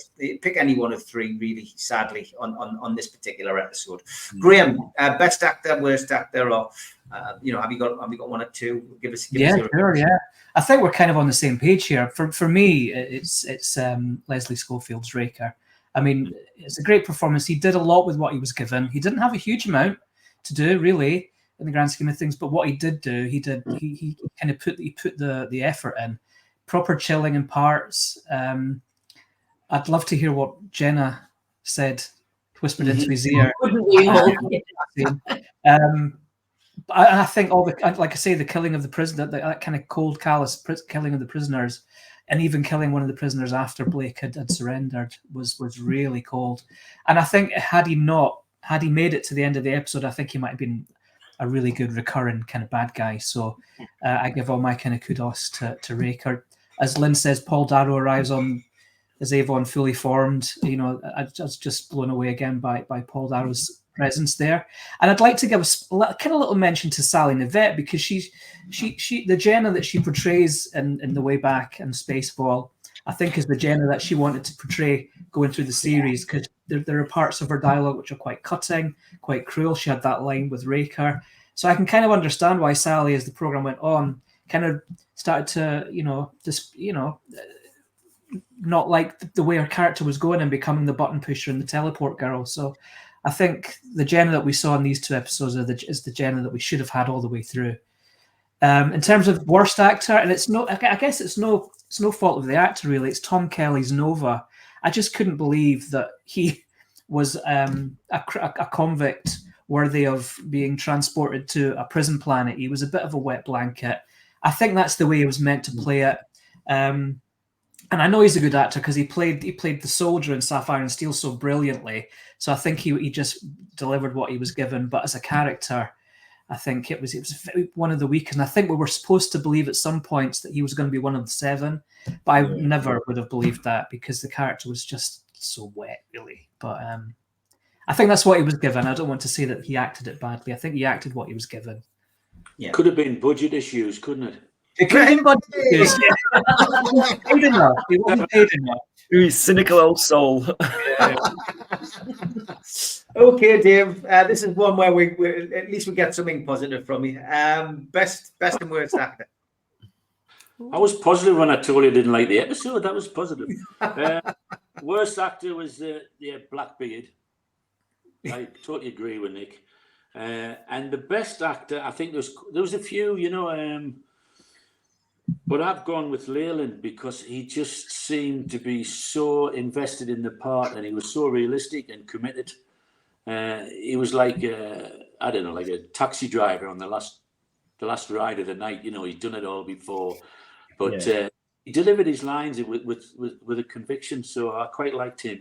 of three, really, sadly, on this particular episode. Grahame, best actor, worst actor, or have you got one or two? Give us your sure, yeah. I think we're kind of on the same page here. For me, it's Leslie Schofield's Raker. I mean, it's a great performance. He did a lot with what he was given. He didn't have a huge amount to do, really, in the grand scheme of things, but what he did do, he kind of put the effort in, proper chilling in parts. I'd love to hear what Jenna said, whispered into his ear. I think all the, like I say, the killing of the prisoner, that kind of cold, callous killing of the prisoners, and even killing one of the prisoners after Blake had surrendered was really cold. And I think had he made it to the end of the episode, I think he might have been a really good recurring kind of bad guy. So I give all my kind of kudos to Raker. As Lynn says, Paul Darrow arrives on as Avon fully formed. I was just blown away again by Paul Darrow's presence there. And I'd like to give a kind of little mention to Sally Nivette, because she the Jenna that she portrays in The Way Back and Spaceball, I think is the Jenna that she wanted to portray going through the series, because there are parts of her dialogue which are quite cutting, quite cruel. She had that line with Raker. So I can kind of understand why Sally, as the program went on, kind of started to, not like the way her character was going and becoming the button pusher and the teleport girl. So I think the Jenna that we saw in these two episodes is the Jenna that we should have had all the way through. In terms of worst actor, and I guess it's no fault of the actor, really. It's Tom Kelly's Nova. I just couldn't believe that he was a convict worthy of being transported to a prison planet. He was a bit of a wet blanket. I think that's the way he was meant to play it. And I know he's a good actor because he played the soldier in Sapphire and Steel so brilliantly. So I think he just delivered what he was given. But as a character, I think it was one of the weakest. And I think we were supposed to believe at some points that he was going to be one of the 7, but I never would have believed that because the character was just so wet, really. But I think that's what he was given. I don't want to say that he acted it badly. I think he acted what he was given. Yeah. Could have been budget issues, couldn't it? It could have been budget issues. He wasn't paid enough. He wasn't paid enough. You cynical old soul. Okay, Dave. This is one where we at least we get something positive from you. Best and worst actor. I was positive when I told you I didn't like the episode. That was positive. Worst actor was Blackbeard. I totally agree with Nick. And the best actor, I think there was a few, but I've gone with Leyland because he just seemed to be so invested in the part, and he was so realistic and committed. He was like I don't know, like a taxi driver on the last ride of the night. He'd done it all before, but he delivered his lines with a conviction. So I quite liked him,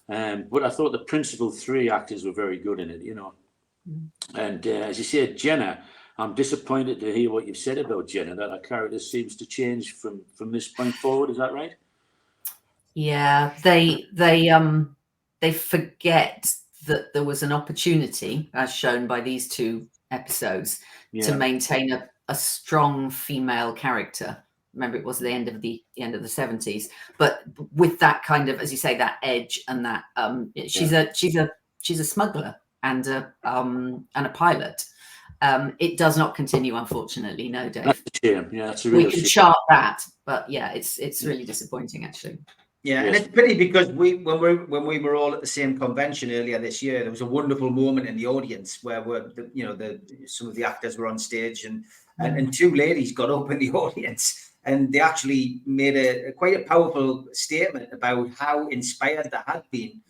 But I thought the principal 3 actors were very good in it, And as you said, Jenna, I'm disappointed to hear what you've said about Jenna, that her character seems to change from this point forward. Is that right? Yeah, they forget that there was an opportunity, as shown by these 2 episodes, to maintain a strong female character. Remember, it was the end of the 70s, but with that kind of, as you say, that edge and that she's a smuggler and a pilot. It does not continue, unfortunately. No, Dave. That's a shame. Yeah, that's a real we can shame. chart that, but yeah, it's really disappointing, actually. Yeah, and it's pity because when we were all at the same convention earlier this year, there was a wonderful moment in the audience where some of the actors were on stage and 2 ladies got up in the audience. And they actually made quite a powerful statement about how inspired they had been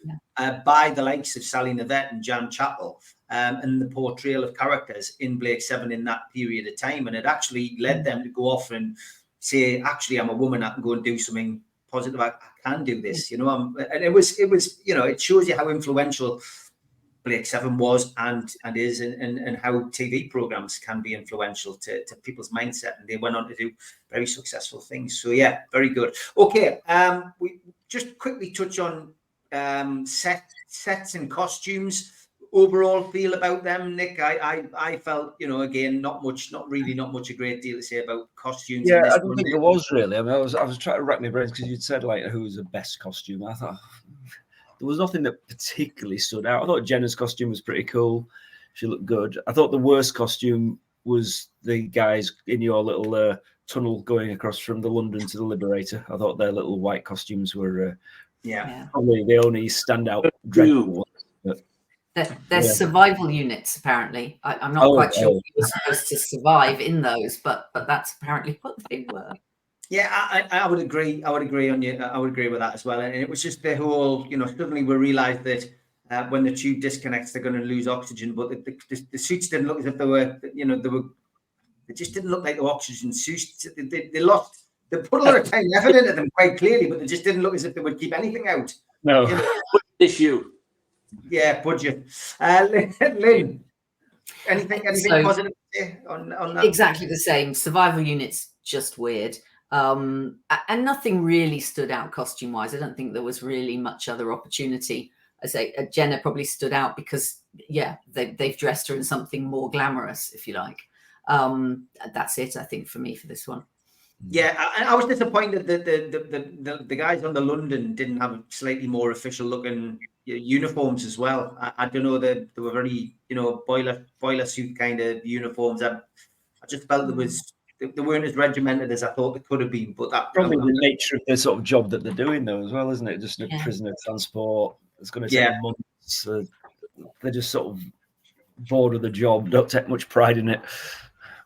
by the likes of Sally Nivette and Jan Chappell and the portrayal of characters in Blake 7 in that period of time. And it actually led them to go off and say, actually, I'm a woman, I can go and do something positive. I can do this, and it was, it shows you how influential Blake 7 was and is, and how TV programs can be influential to people's mindset, and they went on to do very successful things. So yeah, very good. Okay, we just quickly touch on sets and costumes. Overall feel about them, Nick. I felt, again, not much a great deal to say about costumes. Yeah, I don't think there was really. I mean, I was trying to rack my brains because you'd said like who was the best costume. I thought there was nothing that particularly stood out. I thought Jenna's costume was pretty cool. She looked good. I thought the worst costume was the guys in your little tunnel going across from the London to the Liberator. I thought their little white costumes were probably the only standout dreadful ones. They're survival units, apparently. I'm not quite sure you were supposed to survive in those, but that's apparently what they were. Yeah, I would agree. I would agree on you. I would agree with that as well. And it was just the whole, suddenly we realised that when the tube disconnects, they're going to lose oxygen. But the suits didn't look as if they were, they just didn't look like the oxygen suits. They put a lot of time and effort into them quite clearly, but they just didn't look as if they would keep anything out. No. Issue. Yeah, budget. Lynn, anything positive on that? Exactly the same. Survival units, just weird. And nothing really stood out costume wise. I don't think there was really much other opportunity. I say Jenna probably stood out because they've dressed her in something more glamorous, if you like. That's it, I think, for me for this one. Yeah, I was disappointed that the guys on the London didn't have slightly more official looking uniforms as well. I don't know, they were very boiler suit kind of uniforms. I just felt they weren't as regimented as I thought they could have been. But that probably the nature of the sort of job that they're doing, though, as well, isn't it? Just a prisoner transport. It's going to take months. They're just sort of bored of the job. Don't take much pride in it.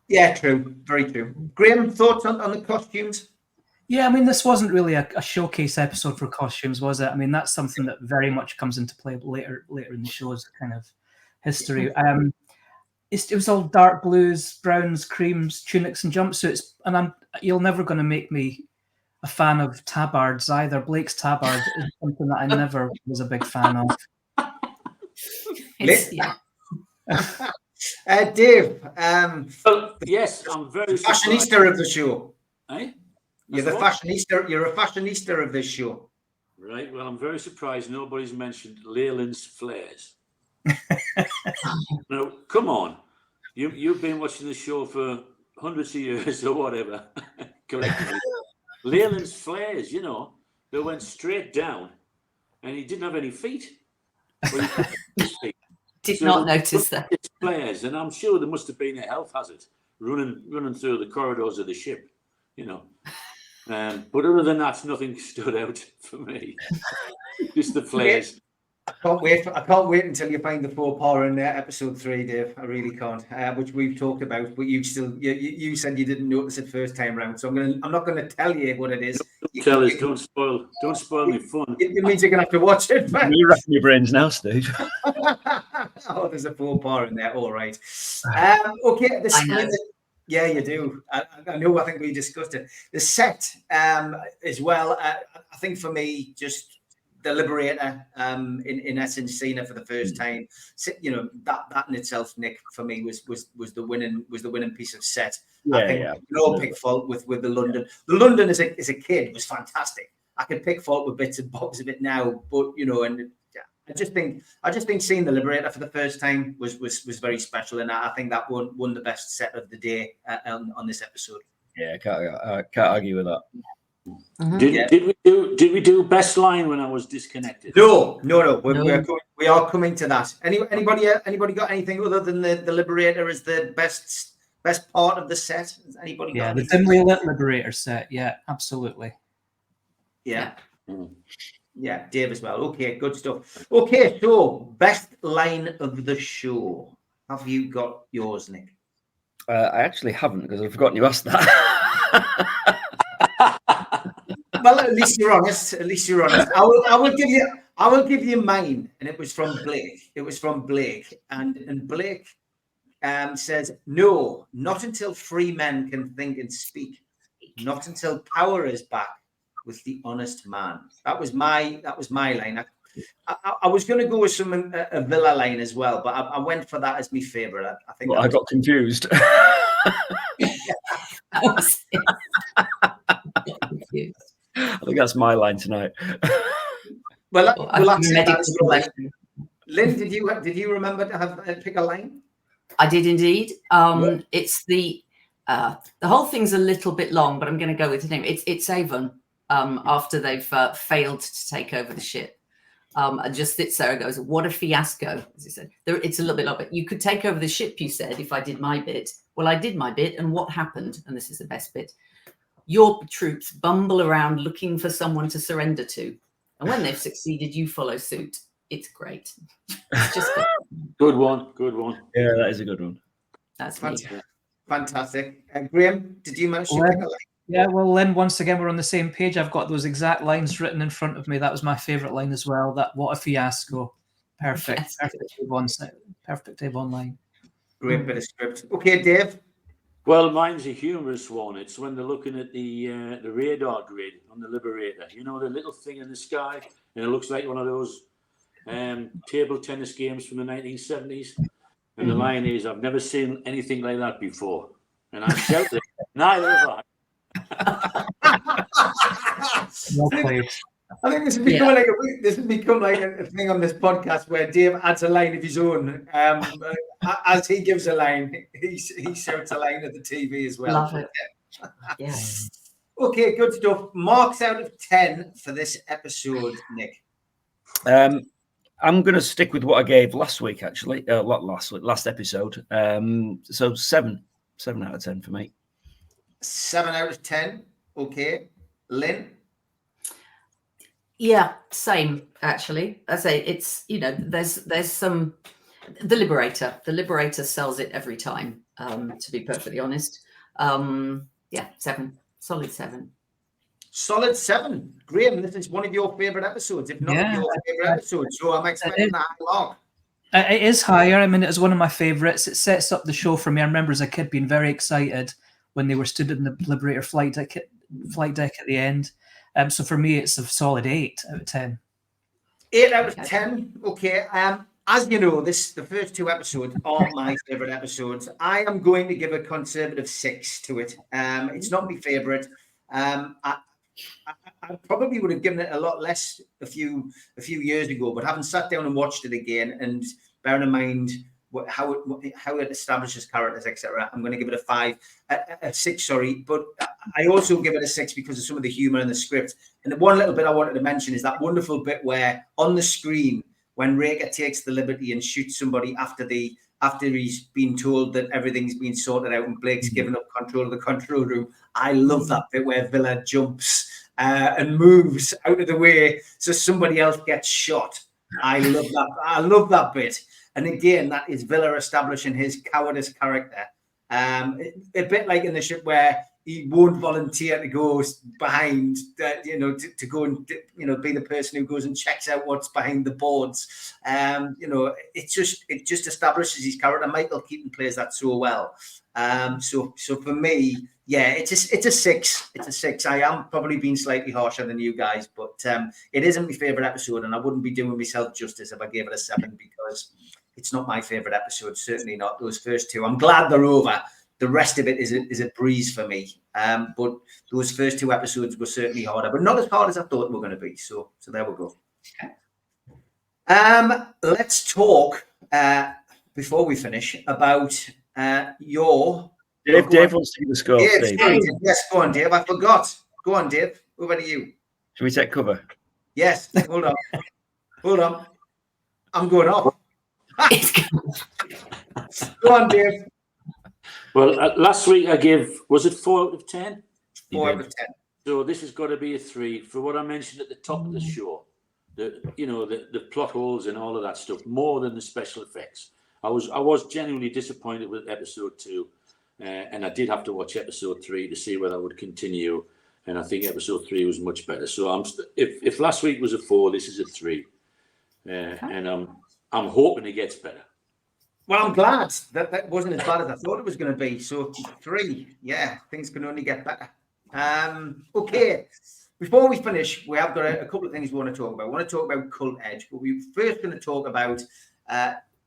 Yeah, true. Very true. Grahame, thoughts on the costumes? Yeah, I mean, this wasn't really a showcase episode for costumes, was it? I mean, that's something that very much comes into play later in the show's kind of history. It was all dark blues, browns, creams, tunics, and jumpsuits. And you're never going to make me a fan of tabards either. Blake's tabard is something that I never was a big fan of. Dave, Well, yes, I'm very surprised. fashionista of the show. Eh? You're the That's what? fashionista. You're a fashionista of this show. Right. Well, I'm very surprised nobody's mentioned Leyland's flares. No, come on. You've been watching the show for hundreds of years or whatever, collectively. Leyland's flares, you know, they went straight down, and he didn't have any feet. Well, he had his feet. Did So not they notice put that. his flares, and I'm sure there must have been a health hazard running through the corridors of the ship, you know. But other than that, nothing stood out for me. Just the flares. I can't wait until you find the faux pas in episode 3, Dave. I really can't. Which we've talked about, but you said you didn't notice it first time round. So I'm not gonna tell you what it is. Tell us, don't spoil my fun. It means you're gonna have to watch it. You're racking your brains now, Steve. Oh, there's a faux pas in there. All right. Okay. I know. Yeah, you do. I know. I think we discussed it. The set as well. I think for me, just the Liberator in essence, seeing it for the first time. You know, that in itself, Nick, for me was the winning piece of set. I think we can all pick fault with the London. The London as a kid was fantastic. I can pick fault with bits and bobs of it now, but you know, and I just think seeing the Liberator for the first time was very special, and I think that won the best set of the day on this episode. Yeah, can't argue with that. Mhm. Did we do best line when I was disconnected? No. We are coming to that. Anybody got anything other than the Liberator as the best part of the set? Has anybody got Yeah, the anything? dimly lit Liberator set. Yeah, absolutely. Yeah. Mm. Yeah, Dave as well. Okay, good stuff. Okay, so best line of the show. Have you got yours, Nick? I actually haven't, because I've forgotten you asked that. Well, at least you're honest. I will give you mine, and it was from Blake. And Blake says, "No, not until free men can think and speak. Not until power is back with the honest man." That was my line. I was going to go with a Villa line as well, but I went for that as my favourite. I think I got confused. I think that's my line tonight. Well, Medical that's your line. question. Lynn, did you remember to have pick a line? I did indeed. It's the whole thing's a little bit long, but I'm going to go with the name. It's Avon. After they've failed to take over the ship, and just sits there and goes, "What a fiasco!" As he said, it's a little bit long, but you could take over the ship. You said, if I did my bit. Well, I did my bit, and what happened? And this is the best bit. Your troops bumble around looking for someone to surrender to, and when they've succeeded, you follow suit. It's great. It's just Good one. Yeah, that is a good one. that's me. Fantastic. Graham, did you manage to Well, pick a line? Yeah, well, Lynn, once again, we're on the same page. I've got those exact lines written in front of me. That was my favourite line as well. That what a fiasco. Perfect. Yes. Perfect Avon line. Great bit of script. Okay, Dave. Well, mine's a humorous one. It's when they're looking at the radar grid on the Liberator. You know, the little thing in the sky, and it looks like one of those table tennis games from the 1970s. And the line is, "I've never seen anything like that before." And I shouted, "Neither have I." Well played. I think this has become like a thing on this podcast where Dave adds a line of his own. As he gives a line, he shouts a line at the TV as well. Love it. Yes. Okay, good stuff. Marks out of 10 for this episode, Nick. I'm going to stick with what I gave last week, actually. Last episode. So 7 out of 10 for me. 7 out of 10. Okay. Lynn? Yeah, same actually. I say it's, you know, there's some the Liberator sells it every time, to be perfectly honest. Yeah, 7. Solid 7. Solid 7. Graham, this is one of your favourite episodes, if not your favourite episode. So I'm expecting that long. It is higher. I mean, it is one of my favourites. It sets up the show for me. I remember as a kid being very excited when they were stood in the Liberator flight deck at the end. So for me, it's a solid 8 out of 10. 8 out of 10. Okay. I as you know, the first two episodes aren't my favourite episodes. I am going to give a conservative 6 to it. It's not my favourite. I probably would have given it a lot less a few years ago, but having sat down and watched it again, and bearing in mind how it establishes characters, etc., I'm going to give it a 6. Sorry, but I also give it a 6 because of some of the humour in the script. And the one little bit I wanted to mention is that wonderful bit where on the screen, when Raker takes the liberty and shoots somebody after he's been told that everything's been sorted out and Blake's given up control of the control room. I love that bit where Villa jumps and moves out of the way so somebody else gets shot. I love that. I love that bit. And again, that is Villa establishing his cowardice character. A bit like in the ship where he won't volunteer to go behind, to go and, be the person who goes and checks out what's behind the boards. It just establishes his character. Michael Keaton plays that so well. So for me, yeah, it's a 6. It's a 6. I am probably being slightly harsher than you guys, but it isn't my favorite episode, and I wouldn't be doing myself justice if I gave it a 7 because it's not my favorite episode. Certainly not those first two. I'm glad they're over. The rest of it is a breeze for me. But those first two episodes were certainly harder, but not as hard as I thought they were going to be. So there we go. Let's talk before we finish about your. Dave wants to give the score. Dave. Yes, go on, Dave. I forgot. Go on, Dave. Over to you. Should we take cover? Yes. Hold on. I'm going off. Go on, Dave. Well, last week I was it 4 out of 10? 4 out of 10. So this has got to be a 3 for what I mentioned at the top of the show. The plot holes and all of that stuff, more than the special effects. I was genuinely disappointed with episode 2, and I did have to watch episode 3 to see whether I would continue. And I think episode 3 was much better. So if last week was a 4, this is a 3, and I'm hoping it gets better. Well, I'm glad that wasn't as bad as I thought it was going to be. So 3, yeah, things can only get better. Okay, before we finish, we have got a couple of things we want to talk about. We want to talk about Cult Edge, but we're first going to talk about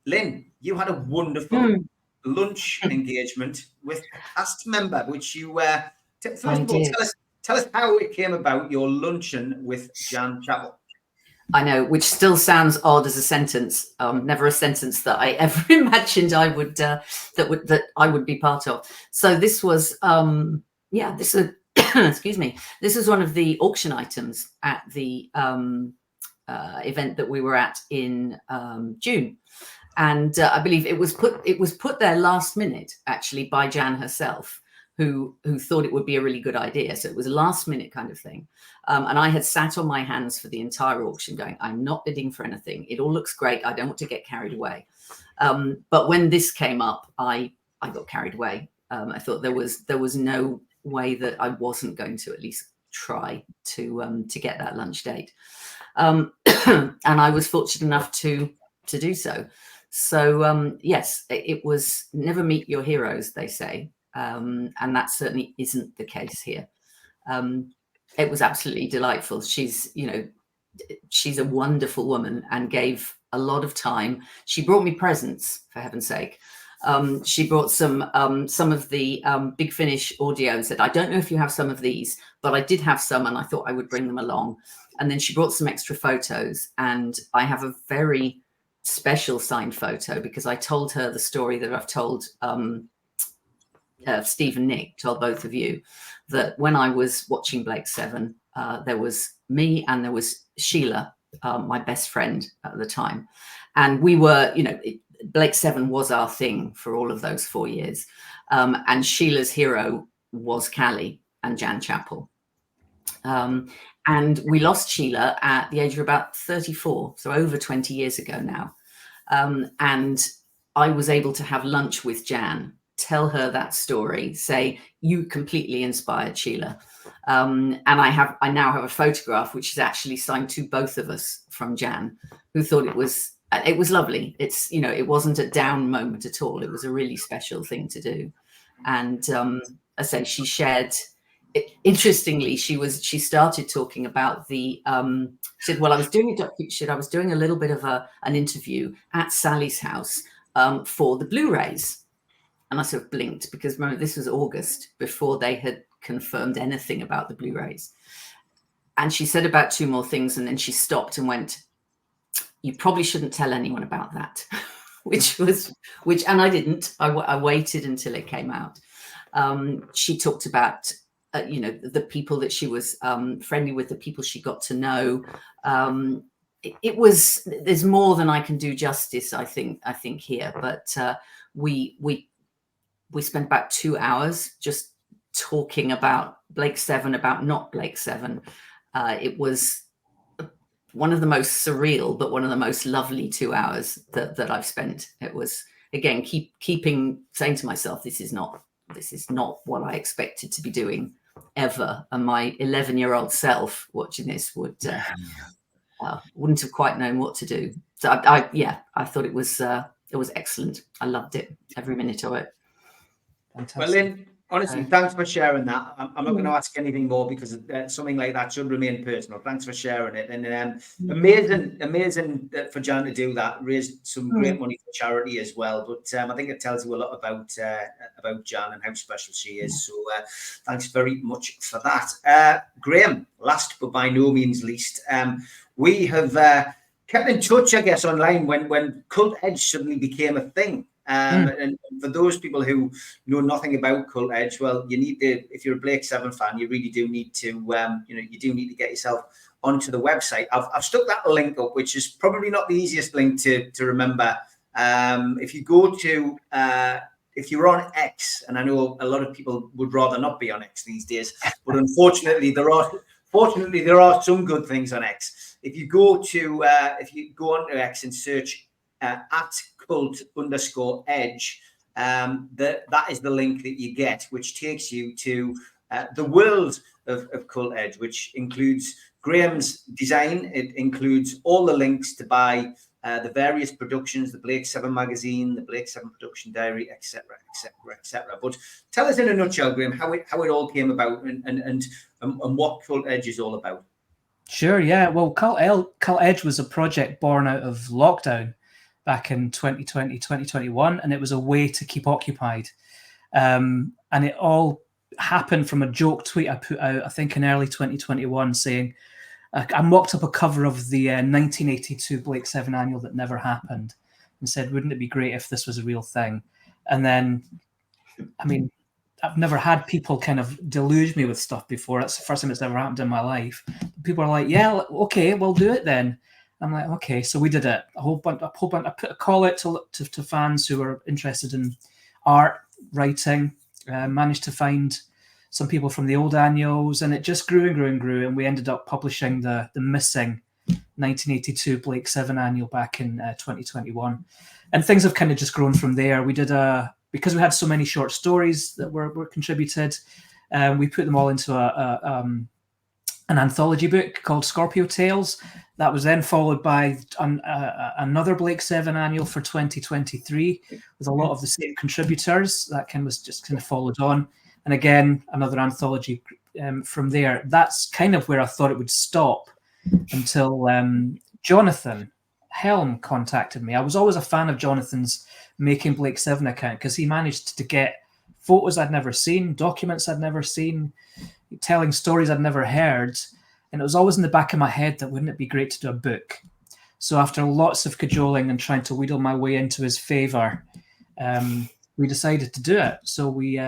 Lynn. You had a wonderful lunch engagement with a cast member, which you first of all tell us how it came about. Your luncheon with Jan Chappell. I know, which still sounds odd as a sentence. Never a sentence that I ever imagined I would that I would be part of. So this was this is excuse me. This is one of the auction items at the event that we were at in June, and I believe it was put there last minute actually by Jan herself, who thought it would be a really good idea. So it was a last minute kind of thing. And I had sat on my hands for the entire auction going, I'm not bidding for anything. It all looks great. I don't want to get carried away. But when this came up, I got carried away. I thought there was no way that I wasn't going to at least try to get that lunch date. And I was fortunate enough to do so. So yes, it was never meet your heroes, they say. And that certainly isn't the case here. It was absolutely delightful. She's a wonderful woman and gave a lot of time. She brought me presents, for heaven's sake. She brought some of the Big Finish audio and said, I don't know if you have some of these, but I did have some and I thought I would bring them along. And then she brought some extra photos, and I have a very special signed photo because I told her the story that I've told Steve and Nick, told both of you, that when I was watching Blake 7, there was me and there was Sheila, my best friend at the time. And we were, Blake 7 was our thing for all of those 4 years. And Sheila's hero was Callie and Jan Chappell. And we lost Sheila at the age of about 34, so over 20 years ago now. And I was able to have lunch with Jan, tell her that story, say, you completely inspired Sheila. And I now have a photograph which is actually signed to both of us from Jan, who thought it was lovely. It's, it wasn't a down moment at all. It was a really special thing to do. And I say she shared Interestingly, she started talking about the she said, well, I was doing a little bit of an interview at Sally's house for the Blu-rays, and I sort of blinked because remember this was August before they had confirmed anything about the Blu-rays, and she said about 2 more things, and then she stopped and went, you probably shouldn't tell anyone about that. and I didn't. I waited until it came out. She talked about the people that she was friendly with, the people she got to know. There's more than I can do justice, I think here, but we spent about 2 hours just talking about Blake Seven, about not Blake Seven. It was one of the most surreal, but one of the most lovely 2 hours that I've spent. It was, again, keeping saying to myself, this is not what I expected to be doing ever. And my 11-year-old self watching this wouldn't have quite known what to do. So I thought it was excellent. I loved it, every minute of it. Fantastic. Well, Lynn, honestly, thanks for sharing that. I'm not going to ask anything more because something like that should remain personal. Thanks for sharing it. And amazing for Jan to do that. Raised some great money for charity as well. But I think it tells you a lot about Jan and how special she is. So thanks very much for that. Grahame, last but by no means least, we have kept in touch, I guess, online when Cult Edge suddenly became a thing. And for those people who know nothing about Cult Edge, well, you need to, if you're a Blake Seven fan, you really do need to, you do need to get yourself onto the website. I've stuck that link up, which is probably not the easiest link to remember. If you go to, if you're on X, and I know a lot of people would rather not be on X these days, but unfortunately there are some good things on X. If you go onto X and search at cult_edge, that is the link that you get, which takes you to the world of Cult Edge, which includes Grahame's design. It includes all the links to buy the various productions, the Blake Seven magazine, the Blake Seven production diary, etc., etc., etc. But tell us in a nutshell, Grahame, how it all came about and what Cult Edge is all about. Sure, yeah. Well, Cult Edge was a project born out of lockdown back in 2020, 2021, and it was a way to keep occupied. And it all happened from a joke tweet I put out, I think in early 2021, saying, I mocked up a cover of the 1982 Blake Seven annual that never happened and said, wouldn't it be great if this was a real thing? And then, I mean, I've never had people kind of deluge me with stuff before. That's the first time it's ever happened in my life. People are like, yeah, okay, we'll do it then. I'm like, okay, so we did it. I put a call out to fans who were interested in art, writing, managed to find some people from the old annuals, and it just grew and grew and grew, and we ended up publishing the missing 1982 Blake Seven annual back in 2021. And things have kind of just grown from there. We did because we had so many short stories that were contributed, we put them all into an anthology book called Scorpio Tales. That was then followed by another Blake Seven annual for 2023 with a lot of the same contributors. That was just kind of followed on. And again, another anthology from there. That's kind of where I thought it would stop until Jonathan Helm contacted me. I was always a fan of Jonathan's Making Blake Seven account because he managed to get photos I'd never seen, documents I'd never seen, telling stories I'd never heard. And it was always in the back of my head that wouldn't it be great to do a book? So after lots of cajoling and trying to wheedle my way into his favor, we decided to do it. So we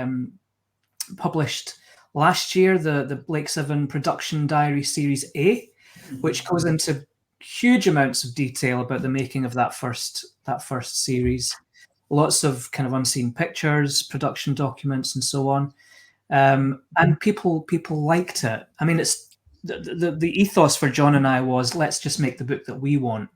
published last year the Blake Seven Production Diary Series A, which goes into huge amounts of detail about the making of that first series. Lots of kind of unseen pictures, production documents, and so on. And people liked it. I mean, it's the ethos for John and I was, let's just make the book that we want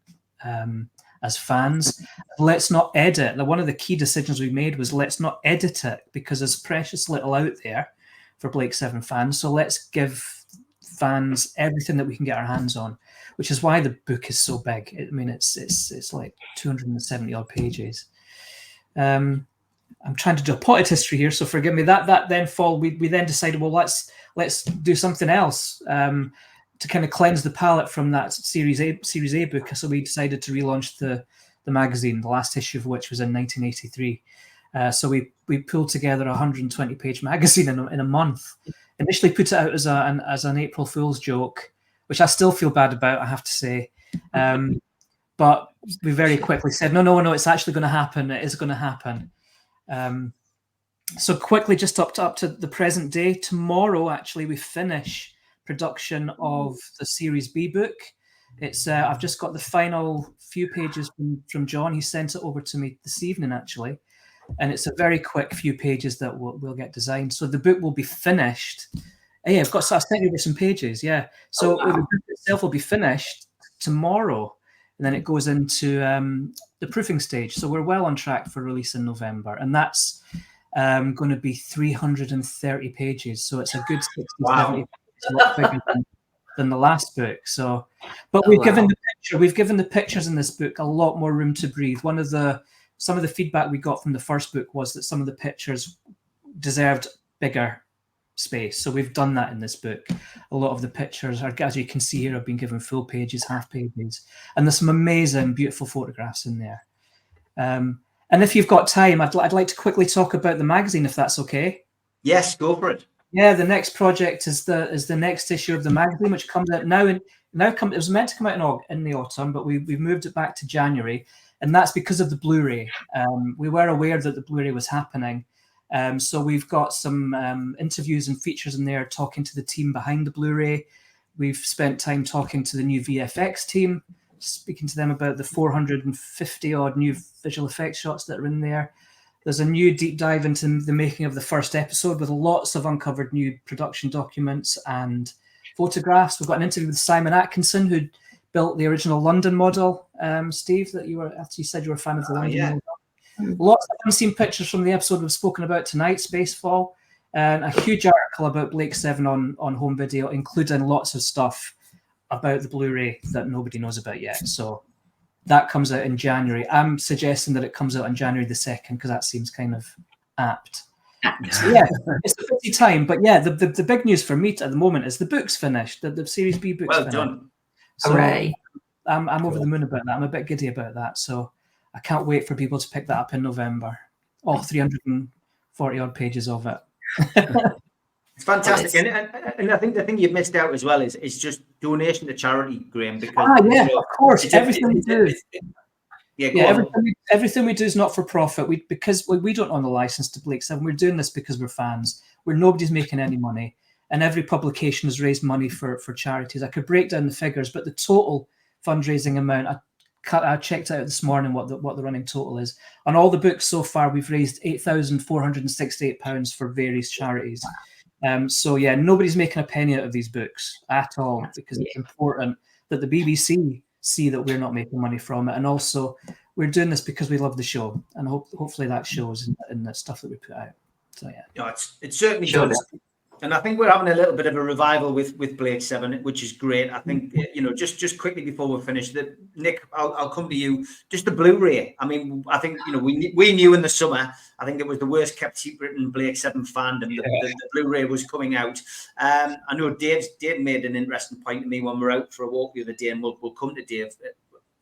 as fans. Let's not edit. One of the key decisions we made was let's not edit it because there's precious little out there for Blake Seven fans. So let's give fans everything that we can get our hands on, which is why the book is so big. I mean, it's like 270 odd pages. I'm trying to do a potted history here, so forgive me. That then fall, we then decided, well, let's do something else to kind of cleanse the palate from that Series A book. So we decided to relaunch the magazine, the last issue of which was in 1983. So we pulled together a 120-page magazine in a month. Initially put it out as an April Fool's joke, which I still feel bad about, I have to say. But we very quickly said, no, it's actually going to happen. It is going to happen. So quickly, just up to the present day. Tomorrow, actually, we finish production of the Series B book. It's I've just got the final few pages from John. He sent it over to me this evening, actually, and it's a very quick few pages that we'll get designed. So the book will be finished. Yeah, I've sent you some pages. Yeah, so the book itself will be finished tomorrow, and then it goes into the proofing stage. So we're well on track for release in November, and that's going to be 330 pages. So it's a good 60, 70 pages, a lot bigger than the last book. So, but we've given the pictures in this book a lot more room to breathe. Some of the feedback we got from the first book was that some of the pictures deserved bigger space. So we've done that in this book. A lot of the pictures are, as you can see here, have been given full pages, half pages, and there's some amazing, beautiful photographs in there. And if you've got time, I'd like to quickly talk about the magazine, if that's okay. Yes, go for it. Yeah, the next project is the next issue of the magazine, which comes out now. It was meant to come out in the autumn, but we've moved it back to January, and that's because of the Blu-ray. We were aware that the Blu-ray was happening, so we've got some interviews and features in there talking to the team behind the Blu-ray. We've spent time talking to the new VFX team, speaking to them about the 450 odd new visual effects shots that are in there. There's a new deep dive into the making of the first episode with lots of uncovered new production documents and photographs. We've got an interview with Simon Atkinson, who built the original London model. Steve, after you said you were a fan of the London model. Lots of unseen pictures from the episode we've spoken about tonight, Spacefall, and a huge article about Blake 7 on home video, including lots of stuff about the Blu-ray that nobody knows about yet. So that comes out in January. I'm suggesting that it comes out on January the 2nd because that seems kind of apt. So yeah, it's a busy time. But yeah, the big news for me at the moment is the book's finished. The Series B book's finished. Done. So Hooray. I'm over the moon about that. I'm a bit giddy about that. So I can't wait for people to pick that up in November. All 340 odd pages of it. It's fantastic, and I think the thing you've missed out as well is just donation to charity, Grahame. Because of course, everything we do. Everything we do is not for profit. Because we don't own the license to Blake 7. We're doing this because we're fans. Nobody's making any money, and every publication has raised money for charities. I could break down the figures, but the total fundraising amount, I checked out this morning what the running total is. On all the books so far, we've raised £8,468 for various charities. So yeah, nobody's making a penny out of these books at all, because it's important that the BBC see that we're not making money from it, and also we're doing this because we love the show, and hopefully that shows in the stuff that we put out. So yeah, it certainly does. And I think we're having a little bit of a revival with Blake 7, which is great. I think, just quickly before we finish, Nick, I'll come to you. Just the Blu-ray. I mean, I think, we knew in the summer, I think it was the worst kept secret in Blake 7 fandom. The Blu-ray was coming out. I know Dave made an interesting point to me when we were out for a walk the other day, and we'll come to Dave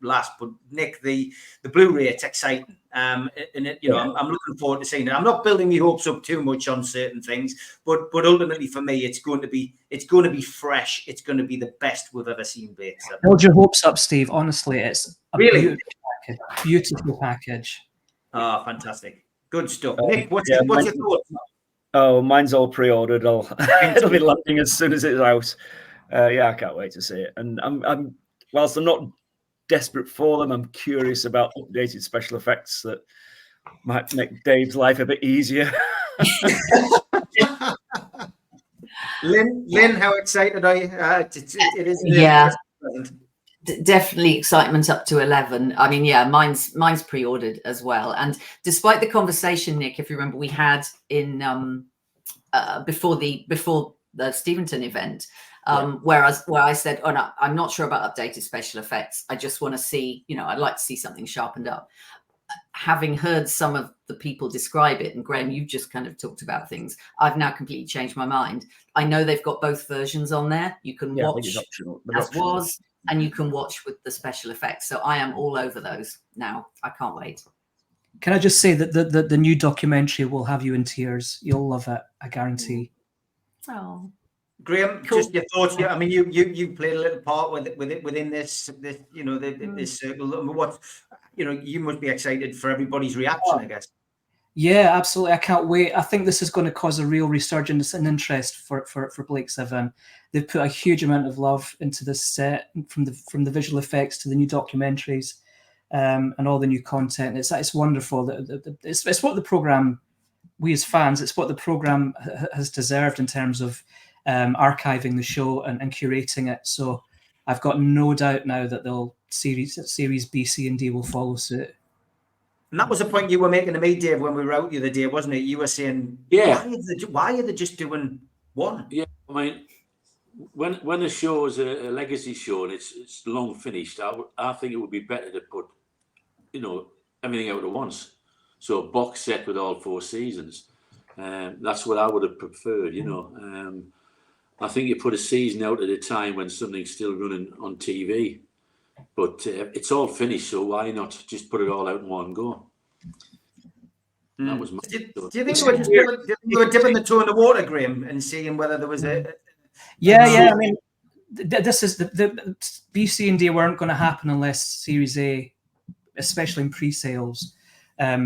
last. But Nick, the Blu-ray, it's exciting. And I'm looking forward to seeing it. I'm not building my hopes up too much on certain things, but ultimately for me, it's going to be fresh. It's going to be the best we've ever seen Blake 7. Build your hopes up, Steve. Honestly, it's a beautiful package. Oh, fantastic. Good stuff. Nick, what's your thoughts? Oh, mine's all pre-ordered. It'll be landing as soon as it's out. I can't wait to see it. And I'm whilst I'm not desperate for them, I'm curious about updated special effects that might make Dave's life a bit easier. Lynn, how excited are you? It is. Yeah, definitely excitement up to 11. I mean, yeah, mine's pre-ordered as well. And despite the conversation, Nick, if you remember, we had in before the Steventon event. Where I said, oh no, I'm not sure about updated special effects. I just want to see, I'd like to see something sharpened up. having heard some of the people describe it, and Grahame, you've just kind of talked about things, I've now completely changed my mind. I know they've got both versions on there. You can watch as was, and you can watch with the special effects. So I am all over those now. I can't wait. Can I just say that the new documentary will have you in tears? You'll love it, I guarantee. Oh, Grahame, cool. just your thoughts. Yeah, I mean, you played a little part within this you know, this circle. What, you know, you must be excited for everybody's reaction, I guess. Yeah, absolutely. I can't wait. I think this is going to cause a real resurgence and interest for Blake 7. They've put a huge amount of love into this set, from the visual effects to the new documentaries, and all the new content. It's wonderful. It's what the program, we as fans, it's what the program has deserved in terms of archiving the show and curating it. So I've got no doubt now that series B, C, and D will follow suit. And that was a point you were making to me, Dave, when we were out the other day, wasn't it? You were saying, Yeah, why are they just doing one? yeah. I mean, when the show is a legacy show and it's long finished, I think it would be better to put, you know, everything out at once. So a box set with all 4 seasons. That's what I would have preferred, you know. I think you put a season out at a time when something's still running on TV. But it's all finished, so why not just put it all out in one go? That was my do you think they were dipping the toe in the water, Grahame, and seeing whether there was a... Yeah. I mean, this is the B, C, and D weren't going to happen unless Series A, especially in pre-sales,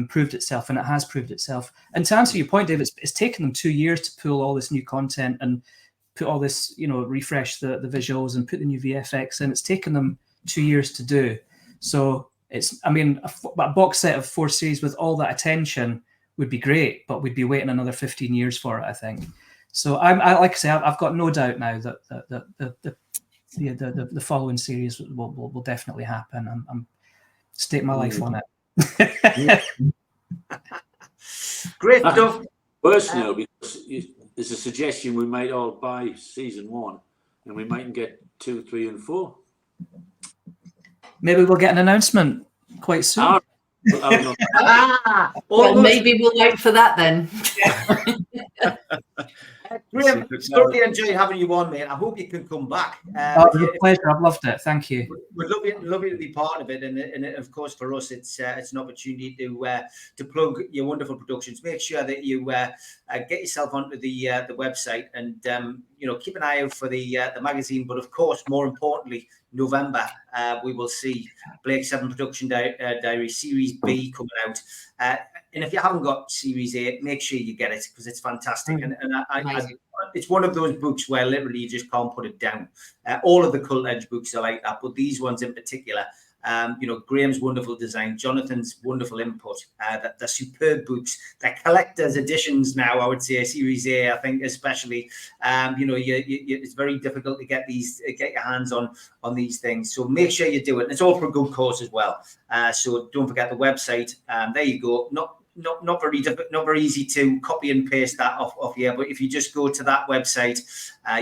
proved itself, and it has proved itself. And to answer your point, Dave, it's taken them 2 years to pull all this new content and put all this, you know, refresh the visuals and put the new VFX in. It's taken them 2 years to do. So I mean, a box set of 4 series with all that attention would be great, but we'd be waiting another 15 years for it, I think. So I like I say, I've got no doubt now that the following series will definitely happen. I'm stake my life on it. Great stuff. Worse now, because there's a suggestion we might all buy season 1 and we mightn't get 2, 3, and 4. Maybe we'll get an announcement quite soon. Well, maybe we'll wait for that then. Grahame, totally enjoyed having you on, mate. I hope you can come back. It was a pleasure. I've loved it. Thank you. We'd love you to be part of it, and of course for us, it's an opportunity to plug your wonderful productions. Make sure that you get yourself onto the website, and you know, keep an eye out for the magazine. But of course, more importantly, November we will see Blake 7 Production Diary Series B coming out. And if you haven't got Series A, make sure you get it, because it's fantastic. And it's one of those books where literally you just can't put it down. All of the Cult Edge books are like that, but these ones in particular, you know, Graham's wonderful design, Jonathan's wonderful input, they're superb books. They're collector's editions now, I would say, Series A, I think, especially. You know, it's very difficult to get your hands on these things. So make sure you do it. And it's all for a good cause as well. So don't forget the website. There you go. Not very easy to copy and paste that off here, but if you just go to that website,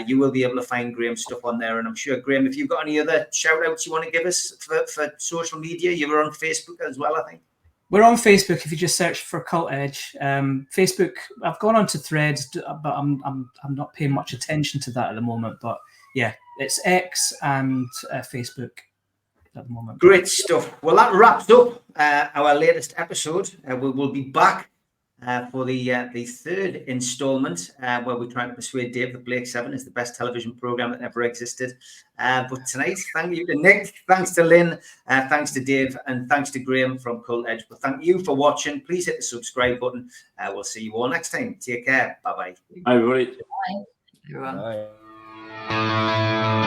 you will be able to find Graham's stuff on there. And I'm sure, Grahame, if you've got any other shout outs you want to give us for social media, you were on Facebook as well, I think. We're on Facebook if you just search for Cult Edge. Facebook, I've gone on to Threads, but I'm not paying much attention to that at the moment. But yeah, it's X and Facebook at the moment. Great stuff. Well, that wraps up our latest episode. We will be back for the third installment, where we're trying to persuade Dave that Blake 7 is the best television program that ever existed. But tonight, thank you to Nick, thanks to Lynn, thanks to Dave, and thanks to Grahame from Cult Edge. But thank you for watching. Please hit the subscribe button. We'll see you all next time. Take care. Bye-bye. Bye, everybody. Bye. Everyone. Bye.